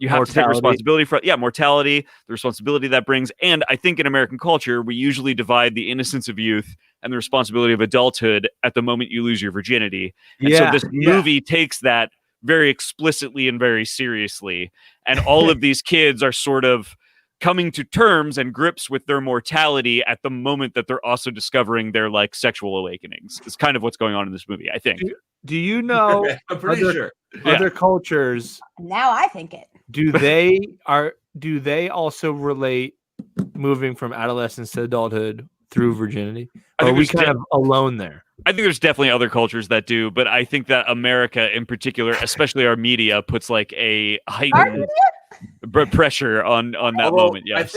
you have to take responsibility for mortality, the responsibility that brings. And I think in American culture, we usually divide the innocence of youth and the responsibility of adulthood at the moment you lose your virginity. And so this movie takes that very explicitly and very seriously. And all of these kids are sort of coming to terms and grips with their mortality at the moment that they're also discovering their like sexual awakenings. Is kind of what's going on in this movie, I think. Do you know I'm pretty sure. other cultures? Now I think it. Do they also relate moving from adolescence to adulthood through virginity? I Or are think we there's kind of alone there? I think there's definitely other cultures that do, but I think that America in particular, especially our media, puts like a heightened pressure on that Although, moment. Yes.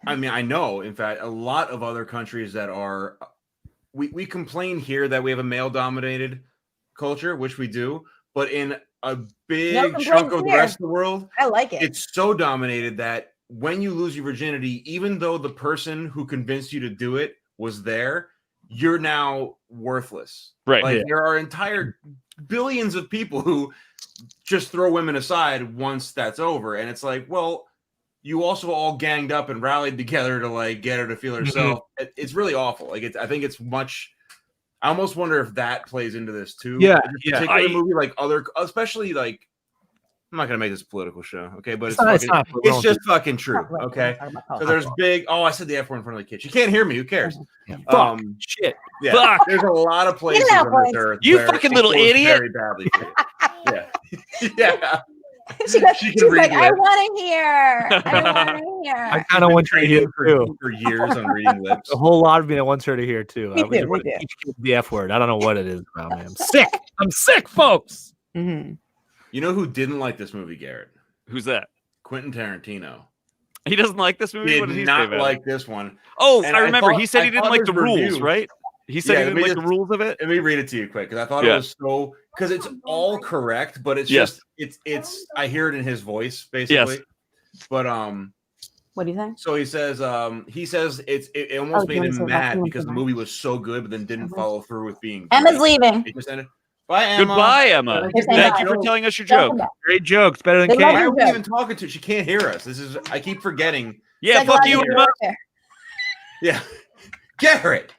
I know, in fact, a lot of other countries that are, we complain here that we have a male-dominated culture, which we do, but in a big chunk of the rest of the world, I like it. it's so dominated that when you lose your virginity, even though the person who convinced you to do it was there, you're now worthless. Right. Like there are entire billions of people who just throw women aside once that's over. And it's like, well, you also all ganged up and rallied together to like get her to feel herself. It's really awful. Like I think it's much. I almost wonder if that plays into this too. Yeah, This particular movie, like other, especially like. I'm not gonna make this a political show, okay? But it's just fucking true, okay? So there's big. Oh, I said the F word in front of the kid. She can't hear me. Who cares? Shit. Yeah. Fuck. There's a lot of places on this earth. You where fucking it little goes idiot. Very badly. For you. Yeah. She's like, I want to hear. I want to hear. I kind of want you to hear too. For years on reading lips. A whole lot of me that wants her to hear too. We I do, want we to do. teach kids the F word. I don't know what it is about me. I'm sick. I'm sick, folks. Mm-hmm. You know who didn't like this movie, Garrett? Who's that? Quentin Tarantino. He doesn't like this movie. What did he Did say not about it? like this one. Oh, And I remember. He said I he didn't thought like the his rules, review- right? He said he didn't like the rules of it. Let me read it to you quick because I thought it was so because it's all correct, but it's just it's I hear it in his voice basically. Yes. But What do you think? so he says it almost made him mad because the movie was so good, but then didn't follow through with being. Emma's great. leaving. It just ended. Bye, Emma. Goodbye, Emma. You're saying Thank bye. you for telling us your Welcome joke. back. Great jokes, better than They love Kate. Why you. are we even talking to? She can't hear us. I keep forgetting. Yeah, fuck you, Psychological Emma. warfare. Yeah, Garrett.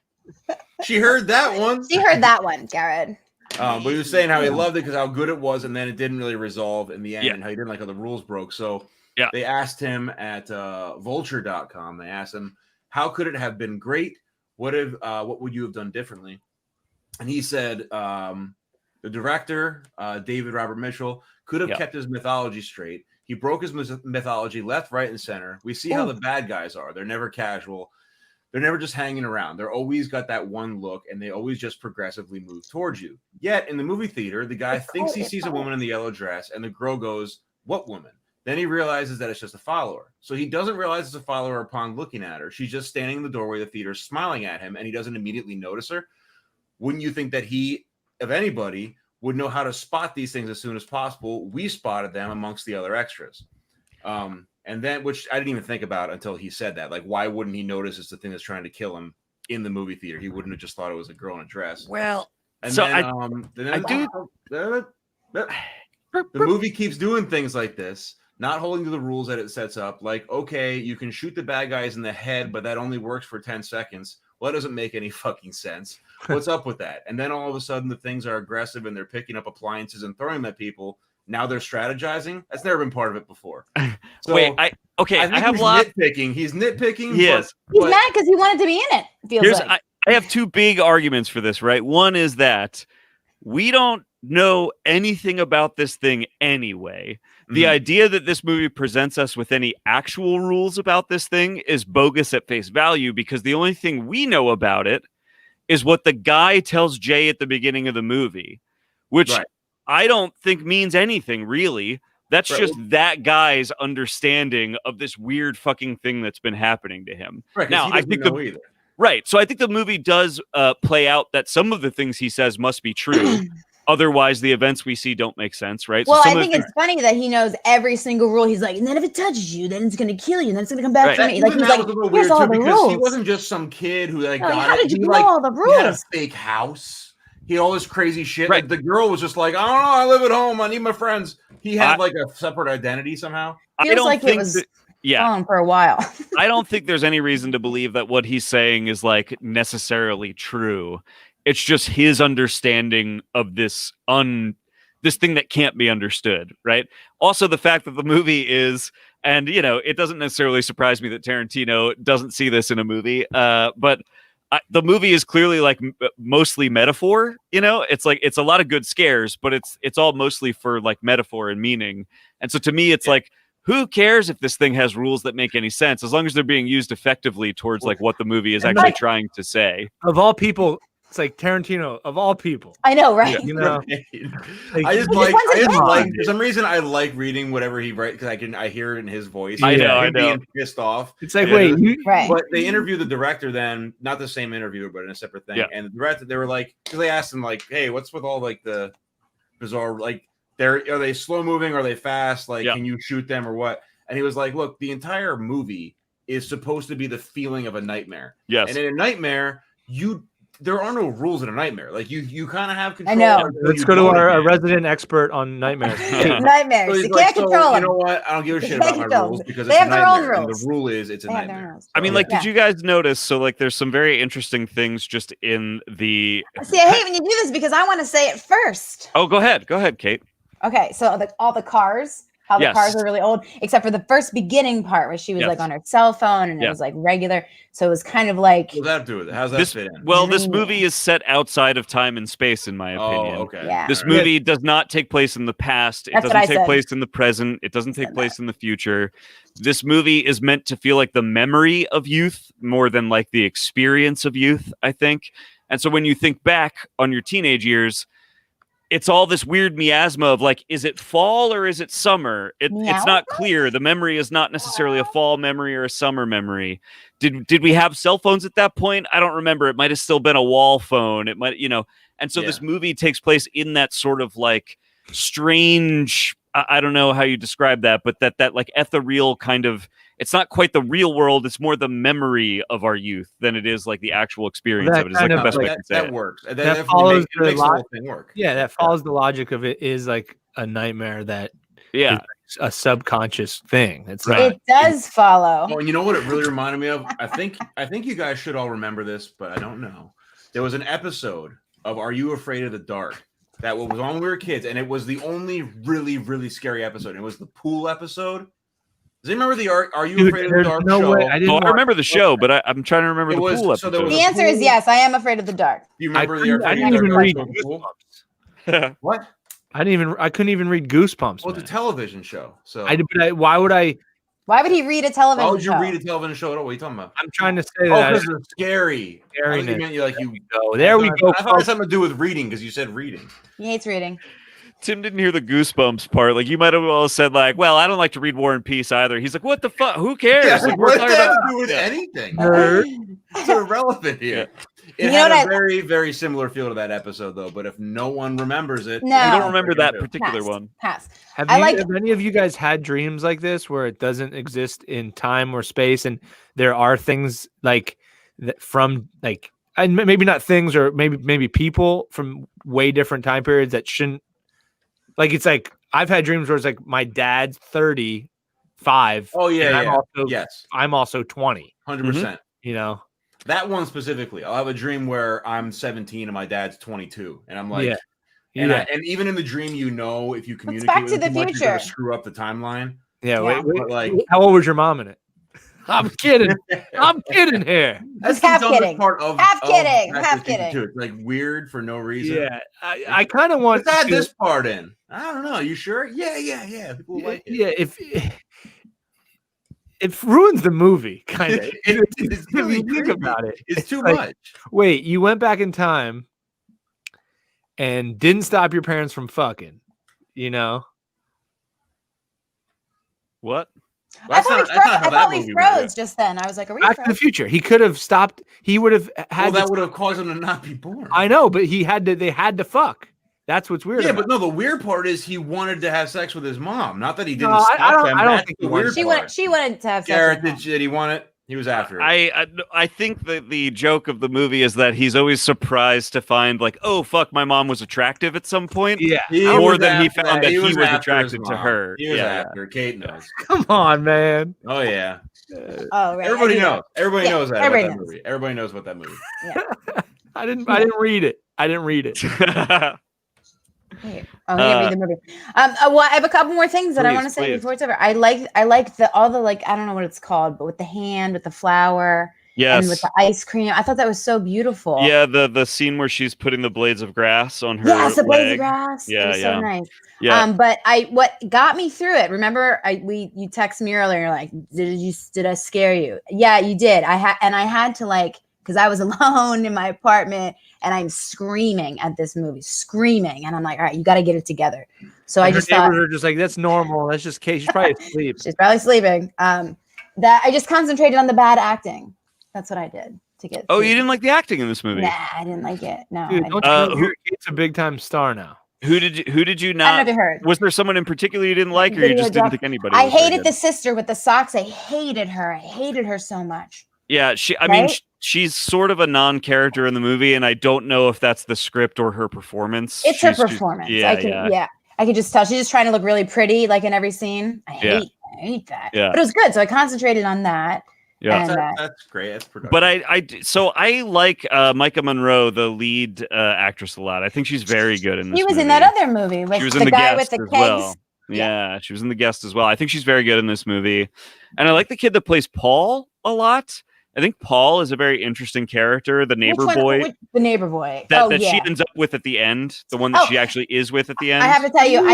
She heard that one. She heard that one, Garrett. But he was saying how he loved it because how good it was, and then it didn't really resolve in the end, Yeah. and how he didn't like how the rules broke. So Yeah. they asked him at vulture.com, they asked him, how could it have been great? What would you have done differently? And he said, the director, David Robert Mitchell, could have kept his mythology straight. He broke his mythology left, right, and center. We see how the bad guys are. They're never casual. They're never just hanging around. They're always got that one look, and they always just progressively move towards you. Yet in the movie theater, the guy thinks he sees a woman in the yellow dress, and the girl goes, "What woman?" Then he realizes that it's just a follower. So he doesn't realize it's a follower upon looking at her. She's just standing in the doorway of the theater smiling at him, and he doesn't immediately notice her. Wouldn't you think that he, of anybody, would know how to spot these things as soon as possible? We spotted them amongst the other extras. And then, which I didn't even think about until he said that. Like, why wouldn't he notice it's the thing that's trying to kill him in the movie theater? He wouldn't have just thought it was a girl in a dress. Well, And so the movie keeps doing things like this, not holding to the rules that it sets up. Like, okay, you can shoot the bad guys in the head, but that only works for 10 seconds. Well, that doesn't make any fucking sense. What's up with that? And then all of a sudden the things are aggressive and they're picking up appliances and throwing them at people. Now they're strategizing. That's never been part of it before. So, wait, I have a lot. Nitpicking. He's nitpicking. Yes. He's mad because he wanted to be in it. Feels like. I have two big arguments for this, right? One is that we don't know anything about this thing anyway. The idea that this movie presents us with any actual rules about this thing is bogus at face value, because the only thing we know about it is what the guy tells Jay at the beginning of the movie, which I don't think means anything really. That's just that guy's understanding of this weird fucking thing that's been happening to him. Right, now, I think so I think the movie does play out that some of the things he says must be true. Otherwise, the events we see don't make sense, right? Well, so I think it's funny that he knows every single rule. He's like, and then if it touches you, then it's going to kill you, and then it's going to come back to me. Like, he's like, here's all the rules. He wasn't just some kid who got how did you know like, all the rules? He had a fake house. He had all this crazy shit. Like, the girl was just like, I don't know, I live at home. I need my friends. He had like a separate identity somehow. Feels like it was on for a while. I don't think there's any reason to believe that what he's saying is like necessarily true. It's just his understanding of this this thing that can't be understood, right? Also, the fact that the movie is, and it doesn't necessarily surprise me that Tarantino doesn't see this in a movie, but the movie is clearly like mostly metaphor. It's like it's a lot of good scares, but it's all mostly for like metaphor and meaning. And so to me, it's like, who cares if this thing has rules that make any sense, as long as they're being used effectively towards like what the movie is actually trying to say. Of all people, it's like Tarantino. Of all people, I know, right? I just like for some reason I like reading whatever he writes because I hear it in his voice. I know. Being pissed off. It's like, wait, right? But they interviewed the director then, not the same interviewer, but in a separate thing. Yeah. And the director, they were like, because they asked him like, hey, what's with all like the bizarre like. Are they slow moving? Are they fast? Like, can you shoot them or what? And he was like, look, the entire movie is supposed to be the feeling of a nightmare. Yes. And in a nightmare, there are no rules in a nightmare. Like you kind of have control. I know. Let's go to our resident expert on nightmares. Nightmares. So you can't control them. You know what? I don't give a shit about my rules because they it's have a their nightmare. own rules. And the rule is it's a nightmare. I mean, like, did you guys notice? So, like, there's some very interesting things just in the. See, I hate when you do this because I want to say it first. Oh, go ahead, Kate. Okay, so all the cars, how the cars are really old, except for the first beginning part where she was like on her cell phone and it was like regular. So it was kind of like. What does that do with it? How's that fit in? Well, this movie is set outside of time and space, in my opinion. Oh, okay. Yeah. This movie does not take place in the past. It doesn't take place in the present. It doesn't take place in the future. This movie is meant to feel like the memory of youth more than like the experience of youth, I think. And so when you think back on your teenage years, it's all this weird miasma of like, is it fall or is it summer? It's not clear. The memory is not necessarily a fall memory or a summer memory. Did we have cell phones at that point? I don't remember. It might have still been a wall phone. It might, and so this movie takes place in that sort of like strange, I don't know how you describe that, but that like ethereal kind of, it's not quite the real world. It's more the memory of our youth than it is like the actual experience of it. It's like the best way I can say that it. works. That follows makes the whole thing work. Yeah, that follows the logic of it is like a nightmare that is a subconscious thing. It's it does follow. Oh, and you know what it really reminded me of? I think you guys should all remember this, but I don't know. There was an episode of Are You Afraid of the Dark? That was on when we were kids, and it was the only really, really scary episode. It was the pool episode. Does anyone remember the Are You Afraid of the Dark show? I remember the show, but I'm trying to remember the pool episode. The answer is yes. I am afraid of the dark. Do you remember I didn't even read Goosebumps. What? I couldn't even read Goosebumps. Well, it's a television show. So why would I? Why would he read a television show? Why would you read a television show at all? What are you talking about? I'm trying to say that. Oh, because it's scary. Scariness. There we go. I thought it had something to do with reading because you said reading. He hates reading. Tim didn't hear the Goosebumps part. Like, you might have well said, like, well, I don't like to read War and Peace either. He's like, what the fuck? Who cares? Yeah, like, what does that have to do with anything? It's irrelevant here. It had a very, very similar feel to that episode, though. But if no one remembers it, I don't remember that particular one. Pass. Have any of you guys had dreams like this where it doesn't exist in time or space, and there are things like that from like, and maybe not things, or maybe people from way different time periods that shouldn't. Like, it's like I've had dreams where it's like my dad's 35. Oh yeah, I'm also 20. 100%. You know that one specifically. I'll have a dream where I'm 17 and my dad's 22, and I'm like, and even in the dream, if you communicate with him, you're gonna screw up the timeline. Yeah. Wait, like, how old was your mom in it? I'm kidding. I'm kidding here. That's half the kidding. Part of half kidding. Half kidding. Too. It's like weird for no reason. Yeah, I kind of want to add this part in. I don't know. You sure? Yeah. People like it. Yeah, it ruins the movie, kind of. It's really think about it. It's too much. Wait, you went back in time and didn't stop your parents from fucking, you know? What? I thought we froze just then. I was like, are we Back to the Future. He could have stopped. He would have had. Well, that would have caused him to not be born. I know, but they had to fuck. That's what's weird. Yeah, but no, the weird part is he wanted to have sex with his mom. Not that he didn't stop them. I don't think the weird part. She wanted to have sex. Garrett, did he want it? He was after it. I think that the joke of the movie is that he's always surprised to find like, oh fuck, my mom was attractive at some point. Yeah, more than he found that he was attracted to her. He was after. Kate knows. Come on, man. Oh yeah. Oh right. Everybody knows. Everybody knows that about that movie. Everybody knows about that movie. Yeah. I didn't read it. Wait. Oh, I read the movie. Well, I have a couple more things that I want to say before it's over. I like all the like, I don't know what it's called, but with the hand, with the flower, and with the ice cream. I thought that was so beautiful. Yeah, the scene where she's putting the blades of grass on her the blades leg. of grass. Yeah, it was so nice. Yeah. But what got me through it? Remember, you texted me earlier, like, did I scare you? Yeah, you did. I had to like, because I was alone in my apartment and I'm screaming at this movie, screaming, and I'm like, all right, you got to get it together. So I just thought, are just like, that's normal. That's just Kate. She's probably asleep. She's probably sleeping. That I just concentrated on the bad acting. That's what I did to get. Oh, you didn't like the acting in this movie? Nah, I didn't like it. No. Dude, Kate's a big time star now. Who did you not? I don't know if you heard. Was there someone in particular you didn't like, or you just didn't think anybody? I hated the sister with the socks. I hated her. I hated her so much. Yeah, I mean, she's sort of a non-character in the movie, and I don't know if that's the script or her performance. It's her performance. I could just tell she's just trying to look really pretty, like in every scene. I hate that. Yeah. But it was good, so I concentrated on that. Yeah, that's great. That's productive. But I like Micah Monroe, the lead actress, a lot. I think she's very good in this. She was movie. In that other movie with the guy with the kegs. Well. Yeah, she was in The Guest as well. I think she's very good in this movie, and I like the kid that plays Paul a lot. I think Paul is a very interesting character, the neighbor boy. The neighbor boy. That she ends up with at the end, the one that she actually is with at the end. I have to tell you,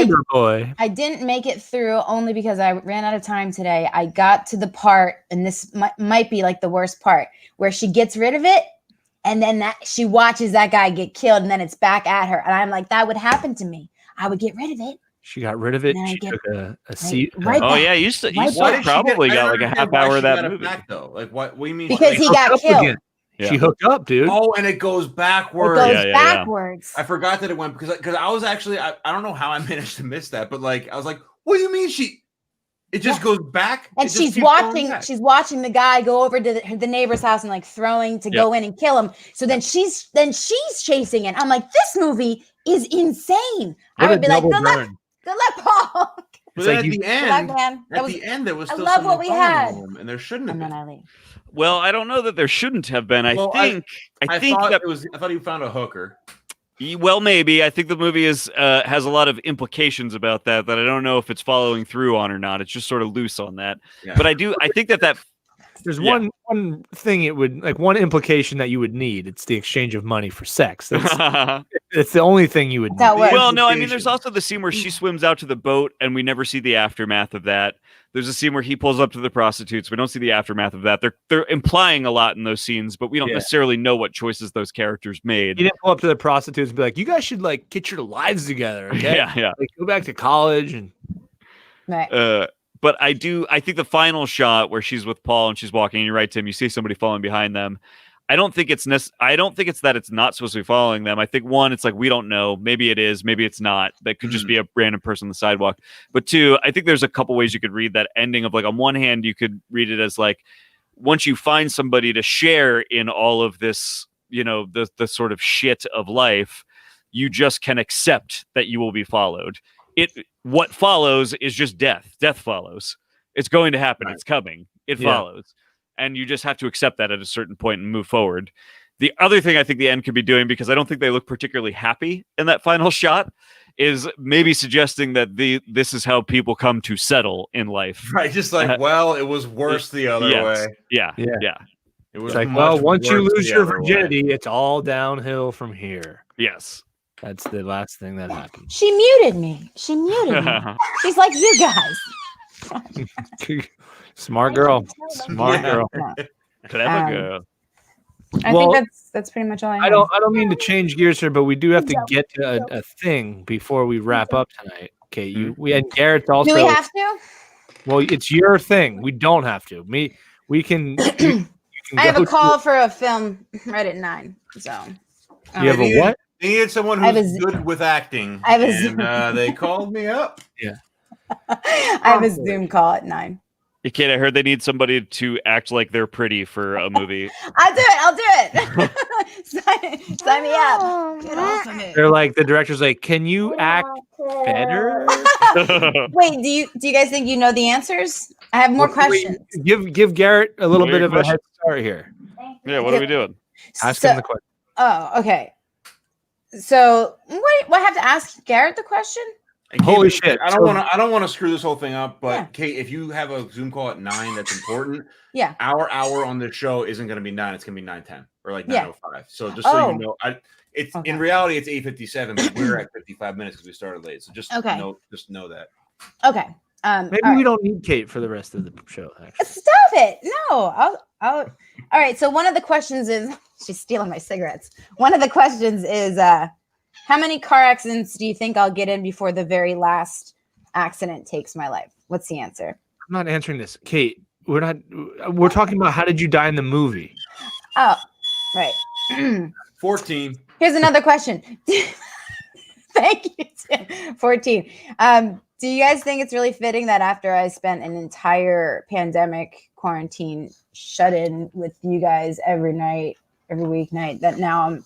I didn't make it through only because I ran out of time today. I got to the part, and this might be like the worst part, where she gets rid of it, and then she watches that guy get killed, and then it's back at her. And I'm like, that would happen to me. I would get rid of it. She got rid of it. She took a seat. You still probably got like a half hour of that movie. Back, though. Like what do you mean? Because he got killed. Again. Yeah. She hooked up, dude. Oh, and it goes backwards. It goes backwards. I forgot that it went because I was actually I don't know how I managed to miss that, but like I was like, what do you mean it just goes back? And she's watching the guy go over to the neighbor's house and like throwing to go in and kill him. So then she's chasing it. I'm like, this movie is insane. I would be like, good luck, Paul. But then at the end, there was still I love what we had, and there shouldn't have been. I leave. Well, I don't know that there shouldn't have been. I thought he found a hooker. Well, maybe. I think the movie has a lot of implications about that I don't know if it's following through on or not. It's just sort of loose on that. Yeah. But I think that there's one thing it would like one implication that you would need. It's the exchange of money for sex. It's the only thing you would need. Well, no, I mean, there's also the scene where she swims out to the boat and we never see the aftermath of that. There's a scene where he pulls up to the prostitutes. We don't see the aftermath of that. They're implying a lot in those scenes, but we don't necessarily know what choices those characters made. He didn't pull up to the prostitutes and be like, "You guys should like get your lives together, okay? Yeah. Like go back to college and." Right. But I think the final shot where she's with Paul and she's walking, and you're right, Tim, you see somebody falling behind them. I don't think it's that it's not supposed to be following them. I think one, it's like, we don't know. Maybe it is, maybe it's not. That could just be a random person on the sidewalk. But two, I think there's a couple ways you could read that ending of like, on one hand, you could read it as like, once you find somebody to share in all of this, the sort of shit of life, you just can accept that you will be followed. What follows is just death. Death follows. It's going to happen. Right. It's coming. It follows. And you just have to accept that at a certain point and move forward. The other thing I think the end could be doing, because I don't think they look particularly happy in that final shot, is maybe suggesting that this is how people come to settle in life. Right. Just like, well, it was worse the other way. Yeah. It was like, well, once you lose your virginity, it's all downhill from here. Yes. That's the last thing that happened. She muted me. She's like, you guys. Smart girl. Clever girl. I think that's pretty much all I have. I don't mean to change gears here, but we do have to get to a thing before we wrap up tonight. Okay, we had Garrett's also. Do we have to? Well, it's your thing. We don't have to. We can. I have a call for a film right at 9. So you have a what? They needed someone who's good with acting. They called me up. Yeah. I have a Zoom call at 9. Kate, I heard they need somebody to act like they're pretty for a movie. I'll do it. Sign me up. Get off of me. They're like, the director's like, can you act better? Wait, do you guys think you know the answers? I have more questions. Give Garrett a little bit of a head start here. Yeah, what are we doing? Ask him the question. Oh, okay. So what I have to ask Garrett the question? And Holy Kate, shit. I don't want to screw this whole thing up, but Yeah. Kate, if you have a Zoom call at 9, that's important. Yeah. Our hour on the show isn't going to be 9, it's going to be 9:10 or like Yeah. 9:05. So just so Oh. you know, it's Okay. in reality it's 8:57, but we're at 55 minutes because we started late. So just Okay. know that. Okay. Maybe all we right. don't need Kate for the rest of the show. Actually, Stop it. No. I'll all right. So one of the questions is she's stealing my cigarettes. One of the questions is how many car accidents do you think I'll get in before the very last accident takes my life? What's the answer? I'm not answering this, Kate. We're talking about how did you die in the movie? Oh, right. 14. Here's another question. Thank you, Tim. 14. Do you guys think it's really fitting that after I spent an entire pandemic quarantine shut in with you guys every night, every weeknight, that now I'm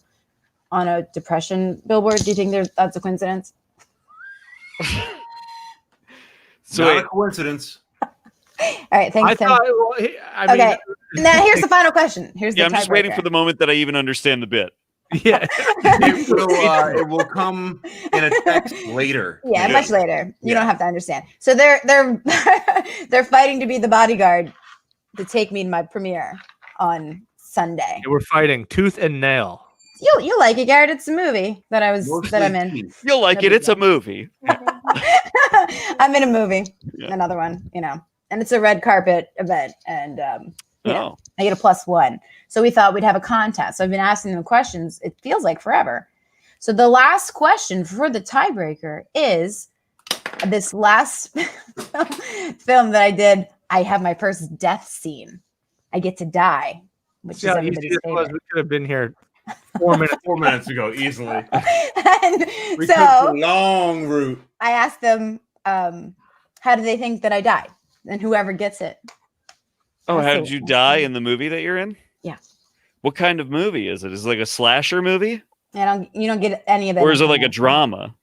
on a depression billboard? Do you think that's a coincidence? So Not wait, a coincidence. All right, thanks, Tim. I mean, Okay. Now here's the final question. Here's the I'm just waiting tiebreaker. for the moment that I even understand the bit. yeah. It will come in a text later. Yeah, Maybe. much later. You Yeah. don't have to understand. So they're they're fighting to be the bodyguard to take me to my premiere on Sunday. We're fighting tooth and nail. You like it, Garrett? It's a movie that I'm in. Teeth. You'll like No it. big It's a deal. movie. I'm in a movie. Yeah. Another one, and it's a red carpet event, and Oh, I get a +1. So we thought we'd have a contest. So I've been asking them questions. It feels like forever. So the last question for the tiebreaker is this last film that I did. I have my first death scene. I get to die, which is See how easy everybody's this was? favorite. We could have been here 4 minutes. 4 minutes ago, easily. And We took so the long route. I asked them, how do they think that I died? And whoever gets it. how That's did so you die awesome. in the movie that you're in? Yeah. What kind of movie is it? Is it like a slasher movie, You don't get any of it. or is it like a drama?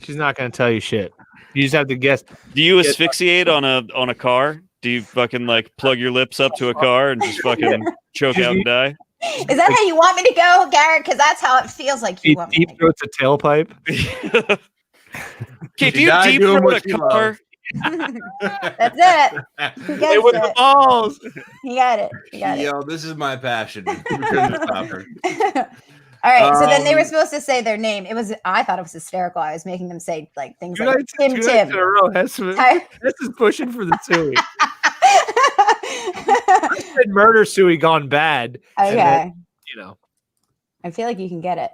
She's not going to tell you shit. You just have to guess. Do you asphyxiate on a car? Do you fucking like plug your lips up to a car and just fucking choke out and die? Is that how you want me to go, Garrett? Because that's how it feels like you want me Deep to go. throats a tailpipe. Okay, You do you die deep doing throat what a you car? That's it. He gets It was the it. balls. He got it. He got it. Yo, this is my passion. We couldn't stop her. All right. So then they were Um, supposed to say their name. I thought it was hysterical. I was making them say like things Two like nights Tim in Tim. a row. Hess is pushing for the Suey. Said murder Suey gone bad. and Okay. then, I feel like you can get it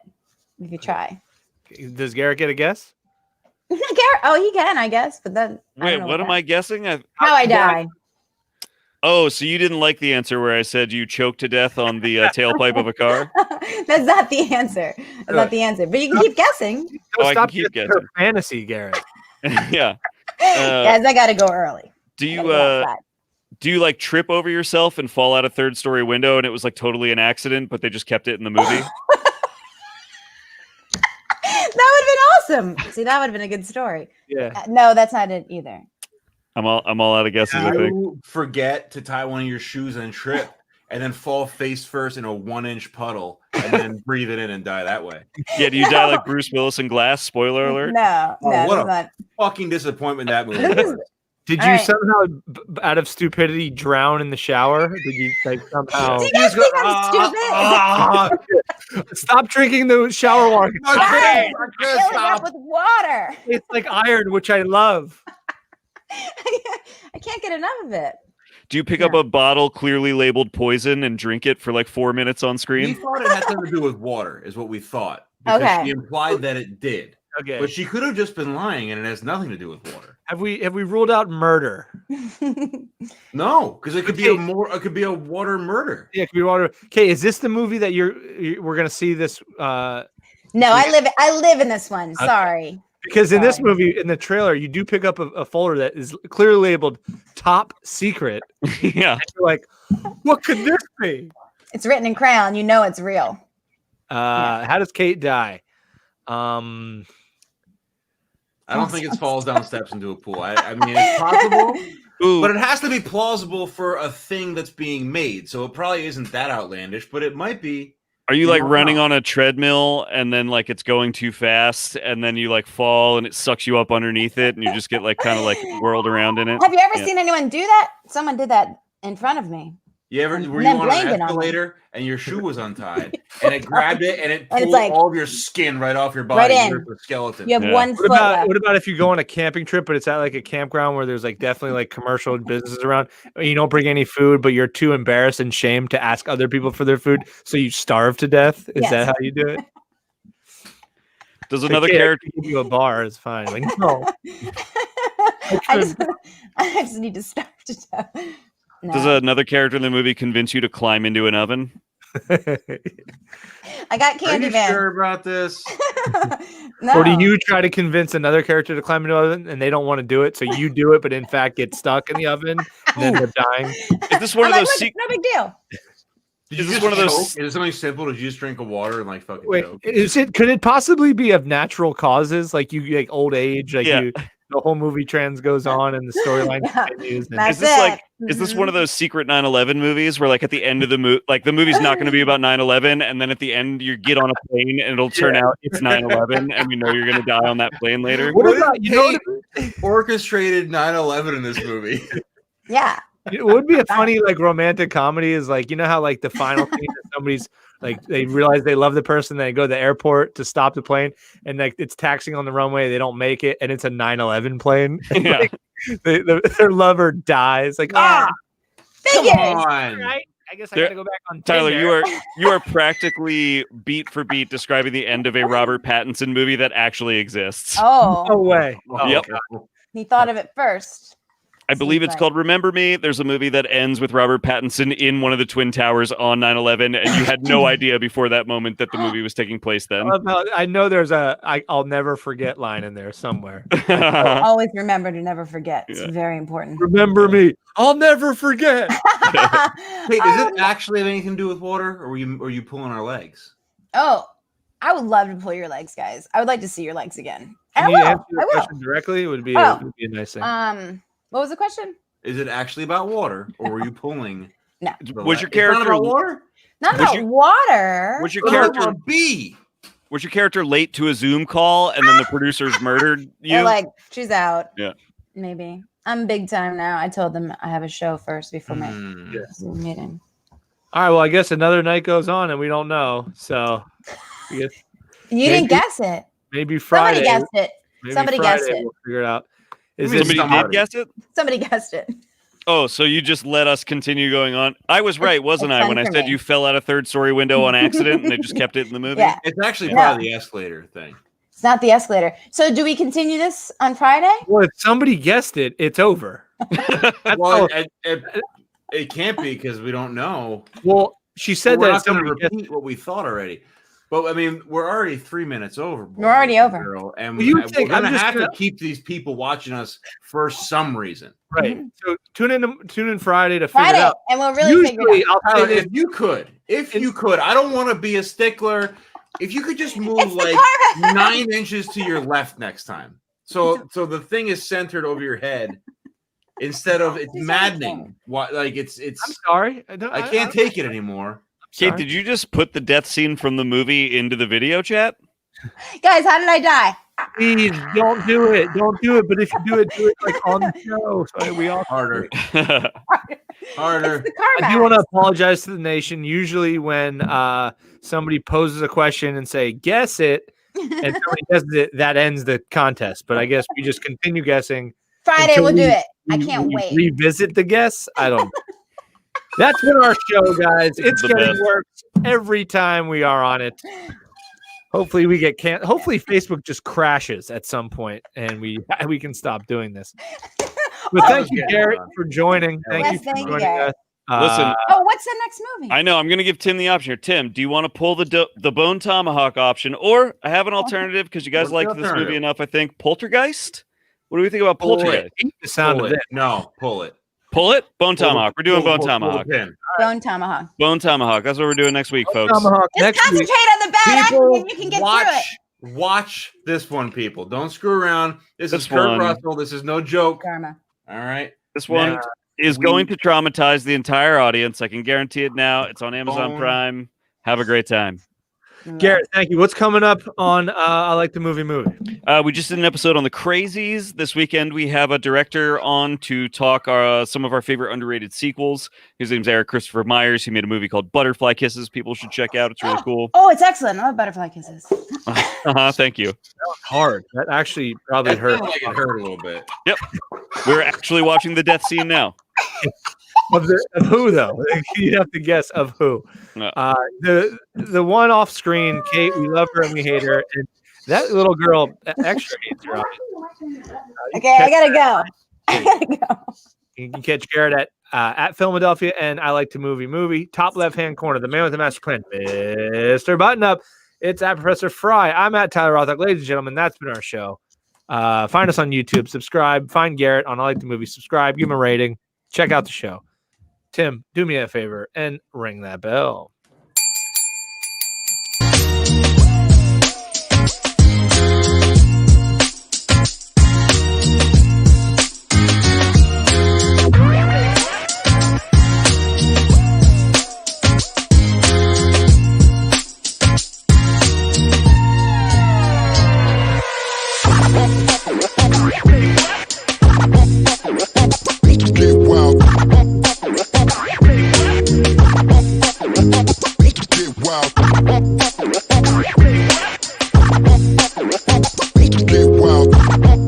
if you try. Does Garrett get a guess? Garrett, oh, he can, I guess, but then Wait, what am I guessing? How I die? Oh, so you didn't like the answer where I said you choked to death on the tailpipe of a car? That's not the answer. That's not the answer. But you can keep guessing. Oh, I can Stop keep guessing her guessing. fantasy, Garrett. Yeah. Guys, I gotta go early. Do I you gotta go outside. do you like trip over yourself and fall out a third story window and it was like totally an accident, but they just kept it in the movie? That would have been awesome. See, that would have been a good story. Yeah. No, that's not it either. I'm all out of guesses. I think. You forget to tie one of your shoes and trip, and then fall face first in a 1-inch puddle, and then breathe it in and die that way. Yeah, do you die like Bruce Willis in Glass? Spoiler alert. No, Oh, no, what that's not. Fucking disappointment that movie. This is- was. Did All you right. somehow, out of stupidity, drown in the shower? Did you like somehow? Do you guys think I'm stupid? Stop drinking the shower water. I Guys, couldn't Fill it up stop. with water. It's like iron, which I love. I can't get enough of it. Do you pick up a bottle clearly labeled poison and drink it for like 4 minutes on We screen? thought it had something to do with water, is what we thought. Because Okay. she implied that it did. Okay. But she could have just been lying, and it has nothing to do with water. Have we ruled out murder? No, because it could be Okay. it could be a water murder. Yeah, could be water. Okay, is this the movie that we're gonna see this? No, I live in this one. Sorry. Because in this Sorry. movie, in the trailer, you do pick up a folder that is clearly labeled "Top Secret." Yeah. You're like, what could this be? It's written in crayon. You know it's real. How does Kate die? I don't think it falls down steps into a pool. I mean, it's possible, Ooh, but it has to be plausible for a thing that's being made. So it probably isn't that outlandish, but it might be. Are you You like don't running know. on a treadmill and then like it's going too fast and then you like fall and it sucks you up underneath it and you just get like kind of like whirled around in it? Have you ever Yeah. seen anyone do that? Someone did that in front of me. You ever And were you then on an blamed it on them. escalator and your shoe was untied and it grabbed it and it And it's pulled like- all of your skin right off your Right body? in. You're the skeleton. You have Yeah. one What foot about left. what about if you go on a camping trip, but it's at like a campground where there's like definitely like commercial businesses around, and you don't bring any food, but you're too embarrassed and shamed to ask other people for their food, so you starve to death? Is Yes. that how you do it? Does Like, another yeah, character give you a bar is fine. Like no, I just need to starve to death. No. does another character in the movie convince you to climb into an oven? I got Are you Candyman. sure about this? No. Or do you try to convince another character to climb into the oven and they don't want to do it, so you do it, but in fact get stuck in the oven and then they're dying? Is this one I'm of like, those? "Look, no big deal. Did Is you this just one of those- choke? Is it something simple? Did you just drink a water and like fucking Wait, choke? could it possibly be of natural causes, like you like old age, like Yeah. you the whole movie trends goes on and the storyline Yeah. continues? And That's Is this like- it. Is this Mhm. one of those secret 9/11 movies where, like, at the end of the movie, like the movie's not going to be about 9/11, and then at the end you get on a plane and it'll turn out it's 9/11, and you know you're going to die on that plane later? what about you know? Orchestrated 9/11 in this movie. Yeah. It would be a funny like romantic comedy is like, you know how like the final scene that somebody's like they realize they love the person, they go to the airport to stop the plane and like it's taxiing on the runway, they don't make it, and it's a 9/11 plane. And, Yeah. like, their lover dies. Like, Yeah. Come Figures. on. right. I guess I There- gotta go back on Tyler, Tinder. you are practically beat for beat describing the end of a Robert Pattinson movie that actually exists. Oh, No way. Oh, Yep. he thought of it first. I believe seems it's like- called Remember Me. There's a movie that ends with Robert Pattinson in one of the Twin Towers on 9/11, and you had no idea before that moment that the movie was taking place then. I know there's a I'll never forget line in there somewhere. Always remember to never forget. It's Yeah. very important. Remember me. I'll never forget. Hey, does it actually have anything to do with water, or were you pulling our legs? Oh, I would love to pull your legs, guys. I would like to see your legs again. I Can you will. answer the I will. question directly? It would be, Oh. it would be a nice thing. What was the question? Is it actually about water, or were you pulling? No. the Was leg? your It's not character- about water? Not Was about your- water. Was your It's about character a bee. was your character late to a Zoom call and then the producers murdered They're you? like, she's out. Yeah. Maybe. I'm big time now. I told them I have a show first before my Hmm. Yeah. Zoom meeting. All right. Well, I guess another night goes on and we don't know. So I guess You didn't Maybe- guess it. maybe Friday. Somebody guessed it. maybe somebody Friday guessed it. We'll figure it out. Is Somebody it Somebody somebody. did guess it? Somebody guessed it. Oh, so you just let us continue going on? I was right, wasn't it's I, fun when I for said me. you fell out a third story window on accident and they just kept it in the movie? Yeah. It's actually Yeah. part of the escalator thing. It's not the escalator. So do we continue this on Friday? Well, if somebody guessed it, it's over. That's Well, all- it can't be because we don't know. well, she said We're that not going somebody to guessed. repeat what we thought already. But I mean, we're already 3 minutes over. We're already over. Girl, and Well, you we're think- going to I'm just have gonna- to keep these people watching us for some reason. Right. So tune in Friday to figure Friday. it out. And we'll really figure Usually, it out. I'll Tyler, say this. if you could, I don't want to be a stickler. If you could just move It's the like car. 9 inches to your left next time, so the thing is centered over your head instead of it's It's maddening. What like it's I'm sorry. I can't take it anymore. Kate, Sorry. did you just put the death scene from the movie into the video chat? Guys, how did I die? Please don't do it. Don't do it. But if you do it like on the show. So we all Harder, It's harder. the car I do want to mask. apologize to the nation. Usually, when somebody poses a question and say guess it, and somebody guesses it, that ends the contest. But I guess we just continue guessing. Friday, until we'll do we- it. I we- can't we wait. Revisit the guess. I don't. That's been our show, guys. It's The getting best. worse every time we are on it. Hopefully, we get hopefully Facebook just crashes at some point, and we can stop doing this. But thank you, Garrett, for joining. Thank Yes, you for thank you, joining Garrett. us. Listen, Oh, what's the next movie? I know I'm going to give Tim the option here. Tim, do you want to pull the bone tomahawk option, or I have an alternative because you guys What's the liked this movie alternative? enough? I think Poltergeist. What do we think about Pull it. Poltergeist? the sound Pull of it. it. No, pull it. Pull it. Bone Pull the- tomahawk. We're doing pull- bone pull- pull the tomahawk. pin. Bone Tomahawk. Bone tomahawk. That's what we're doing next week, folks. Tomahawk Just next week. concentrate on the bad acting People, and you can get through it. watch this one, people. Don't screw around. This is This Kurt one- Russell. This is no joke. Karma. All right. This one is going to traumatize the entire audience. I can guarantee it now. It's on Amazon Bone Prime. Have a great time. Garrett, thank you. What's coming up on I Like the Movie? We just did an episode on the Crazies. This weekend, we have a director on to talk some of our favorite underrated sequels. His name's Eric Christopher Myers. He made a movie called Butterfly Kisses. People should check out. It's really cool. Oh, it's excellent. I love Butterfly Kisses. Thank you. Hard. That actually probably That hurt. sounded like it hurt a little bit. Yep. We're actually watching the death scene now. Of who though? You have to guess of who. No. The one off screen, Kate. We love her and we hate her. And that little girl extra hates her. Okay, I gotta go. I gotta go. You can catch Garrett at Philadelphia and I Like to Movie. Top left hand corner, the man with the master plan, Mr. Button Up. It's at Professor Fry. I'm at Tyler Rothrock. Ladies and gentlemen, that's been our show. Find us on YouTube. Subscribe. Find Garrett on I Like the Movie. Subscribe. Give him a rating. Check out the show. Tim, do me a favor and ring that bell.